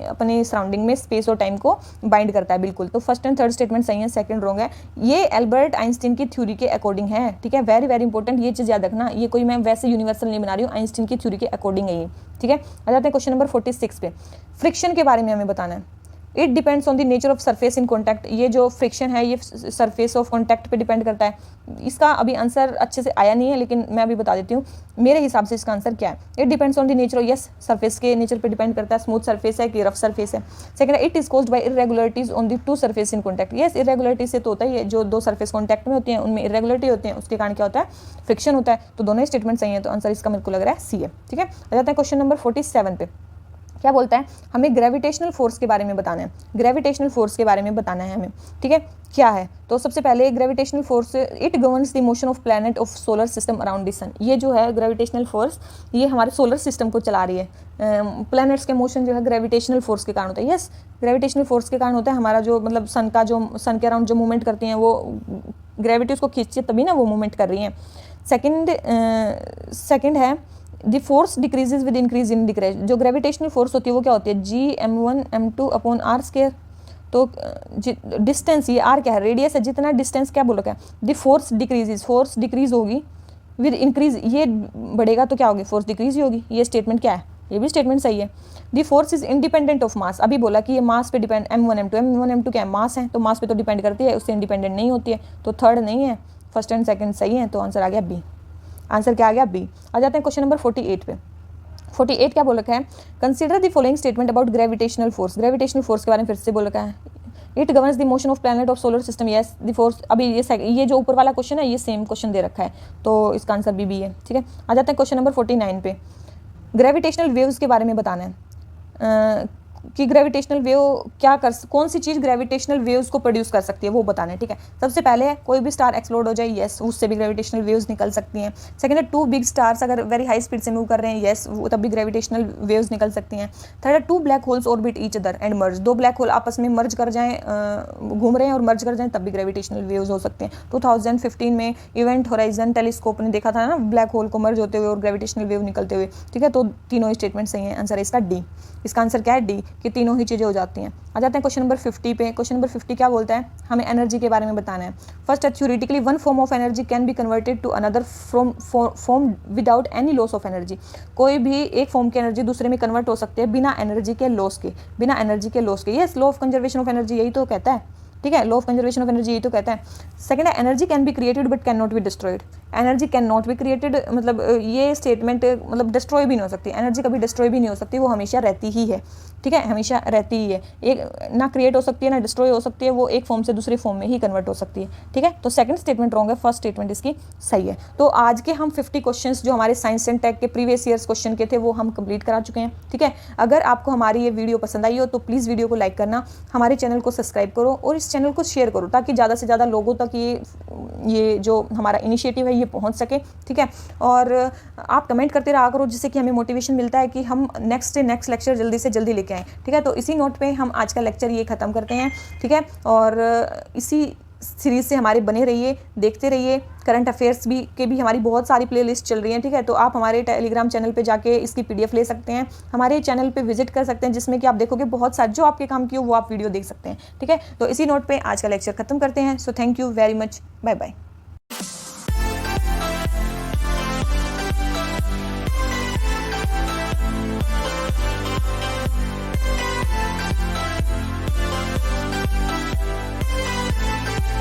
अपने सराउंडिंग में स्पेस और टाइम को बाइंड करता है, बिल्कुल। तो फर्स्ट एंड थर्ड स्टेटमेंट सही है, सेकंड रॉन्ग है। ये एल्बर्ट आइंस्टीन की थ्योरी के अकॉर्डिंग है, ठीक है, वेरी वेरी इंपॉर्टेंट, ये चीज़ याद रखना। ये कोई मैं वैसे यूनिवर्सल नहीं बना रही हूँ, आइंस्टीन की थ्योरी के अकॉर्डिंग है ये, ठीक है। आ जाते हैं क्वेश्चन नंबर 46 पे। फ्रिक्शन के बारे में हमें बताना है। It depends on the nature of surface in contact. ये जो फ्रिक्शन है ये सरफेस ऑफ कॉन्टैक्ट पे डिपेंड करता है। इसका अभी आंसर अच्छे से आया नहीं है, लेकिन मैं अभी बता देती हूँ मेरे हिसाब से इसका आंसर क्या है। It depends on the nature, yes, surface के नेचर पे डिपेंड करता है, स्मूथ सरफेस है कि रफ सरफेस है। Second, it is caused by irregularities on the two surface in contact. Yes, irregularity से तो होता है, ये जो दो सरफेस कॉन्टैक्ट में होती हैं उनमें इरेगुलरिटी होती है, उसके कारण क्या होता है, फ्रिक्शन होता है। तो दोनों ही स्टेटमेंट सही है, तो आंसर इसका मेरे को लग रहा है सी है, ठीक है। आ जाते हैं क्वेश्चन नंबर 47 पे। क्या बोलता है, हमें ग्रेविटेशनल फोर्स के बारे में बताना है। ग्रेविटेशनल फोर्स के बारे में बताना है हमें, ठीक है, क्या है। तो सबसे पहले gravitational force, it governs the motion of planet of solar system around the sun. ये जो है ग्रेविटेशनल फोर्स, ये हमारे सोलर सिस्टम को चला रही है। प्लैनेट्स के मोशन जो है ग्रेविटेशनल फोर्स के कारण होता है। यस, ग्रेविटेशनल फोर्स के कारण होता है। हमारा जो मतलब सन के अराउंड जो मूवमेंट करती हैं वो ग्रेविटी उसको खींचती है, तभी ना वो मूवमेंट कर रही हैं। सेकेंड है the force decreases with increase in जो ग्रेविटेशनल फोर्स होती है वो क्या होती है, G m1m2/r²। तो डिस्टेंस, ये r क्या है, रेडियस है, जितना डिस्टेंस क्या बोला क्या, the force decreases, force decrease होगी विद इंक्रीज, ये बढ़ेगा तो क्या होगी, फोर्स डिक्रीज ही होगी। ये स्टेटमेंट क्या है, ये भी स्टेटमेंट सही है। The force is independent of mass, अभी बोला कि ये मास पे डिपेंड, m1 m2 क्या है, मास है, तो मास पे तो डिपेंड करती है, उससे इंडिपेंडेंट नहीं होती है, तो थर्ड नहीं है, फर्स्ट एंड सेकंड सही है, तो आंसर आ गया बी। आंसर क्या आ गया, बी। आ जाते हैं क्वेश्चन नंबर 48 पे। 48 क्या बोल रखा है, consider the following statement about gravitational force. Gravitational force के बारे में फिर से बोल रखा है, it governs the motion of planet of solar system, yes the force. अभी ये जो ऊपर वाला क्वेश्चन है ये सेम क्वेश्चन दे रखा है, तो इसका आंसर बी है, ठीक है। आ जाते हैं क्वेश्चन नंबर 49 पे। ग्रेविटेशनल वेव्स के बारे में बताना है कि ग्रेविटेशनल वेव कौन सी चीज़ ग्रेविटेशनल वेव्स को प्रोड्यूस कर सकती है वो बताना है, ठीक है। सबसे पहले है कोई भी स्टार एक्सप्लोड हो जाए, यस, उससे भी ग्रेविटेशनल वेव्स निकल सकती हैं। सेकंड है टू बिग स्टार्स अगर वेरी हाई स्पीड से मूव कर रहे हैं, यस, वो तब भी ग्रेविटेशनल वेव्स निकल सकती हैं। थर्ड है two black holes orbit each other and merge, दो ब्लैक होल आपस में मर्ज कर जाएं, घूम रहे हैं और मर्ज कर जाएं, तब भी ग्रेविटेशनल वेव्स हो सकते हैं। 2015 में इवेंट होराइजन टेलीस्कोप ने देखा था ना ब्लैक होल को मर्ज होते हुए और ग्रेविटेशनल वेव निकलते हुए, ठीक है। तो तीनों ही स्टेटमेंट सही है, आंसर है इसका डी। इसका आंसर क्या है, डी, कि तीनों ही चीज़ें हो जाती हैं। आ जाते हैं क्वेश्चन नंबर 50 पे। क्वेश्चन नंबर 50 क्या बोलता है, हमें एनर्जी के बारे में बताना है। First, theoretically one form of energy can be converted to another form without any loss of energy. कोई भी एक फॉर्म की एनर्जी दूसरे में कन्वर्ट हो सकती है बिना एनर्जी के लॉस के, बिना एनर्जी के लॉस के। Yes, law of conservation of energy यही तो कहता है, ठीक है, law of conservation of energy यही तो कहता है। सेकंड है energy can be created but can not be destroyed. Energy can not be created मतलब ये स्टेटमेंट मतलब डिस्ट्रॉय भी नहीं हो सकती, एनर्जी कभी डिस्ट्रॉय भी नहीं हो सकती, वो हमेशा रहती ही है, ठीक है, हमेशा रहती ही है। एक ना क्रिएट हो सकती है ना डिस्ट्रॉय हो सकती है, वो एक फॉर्म से दूसरे फॉर्म में ही कन्वर्ट हो सकती है, ठीक है। तो सेकंड स्टेटमेंट रॉन्ग है, फर्स्ट स्टेटमेंट इसकी सही है। तो आज के हम 50 क्वेश्चंस जो हमारे साइंस एंड टेक के प्रीवियस ईयर्स क्वेश्चन के थे वो हम कंप्लीट करा चुके हैं, ठीक है। अगर आपको हमारी ये वीडियो पसंद आई हो तो प्लीज़ वीडियो को लाइक करना, हमारे चैनल को सब्सक्राइब करो और इस चैनल को शेयर करो ताकि ज़्यादा से ज़्यादा लोगों तक ये जो हमारा इनिशिएटिव है ये पहुँच सके, ठीक है। और आप कमेंट करते रहा करो जिससे कि हमें मोटिवेशन मिलता है कि हम नेक्स्ट लेक्चर जल्दी से जल्दी लेके आएँ, ठीक है। तो इसी नोट पे हम आज का लेक्चर ये ख़त्म करते हैं, ठीक है। और इसी सीरीज़ से हमारे बने रहिए, देखते रहिए। करंट अफेयर्स के भी हमारी बहुत सारी प्लेलिस्ट चल रही हैं, ठीक है। तो आप हमारे टेलीग्राम चैनल पे जाके इसकी PDF ले सकते हैं, हमारे चैनल पे विजिट कर सकते हैं जिसमें कि आप देखोगे बहुत सारे जो आपके काम की हो वो आप वीडियो देख सकते हैं, ठीक है। तो इसी नोट पे आज का लेक्चर खत्म करते हैं। So thank you very much, bye bye.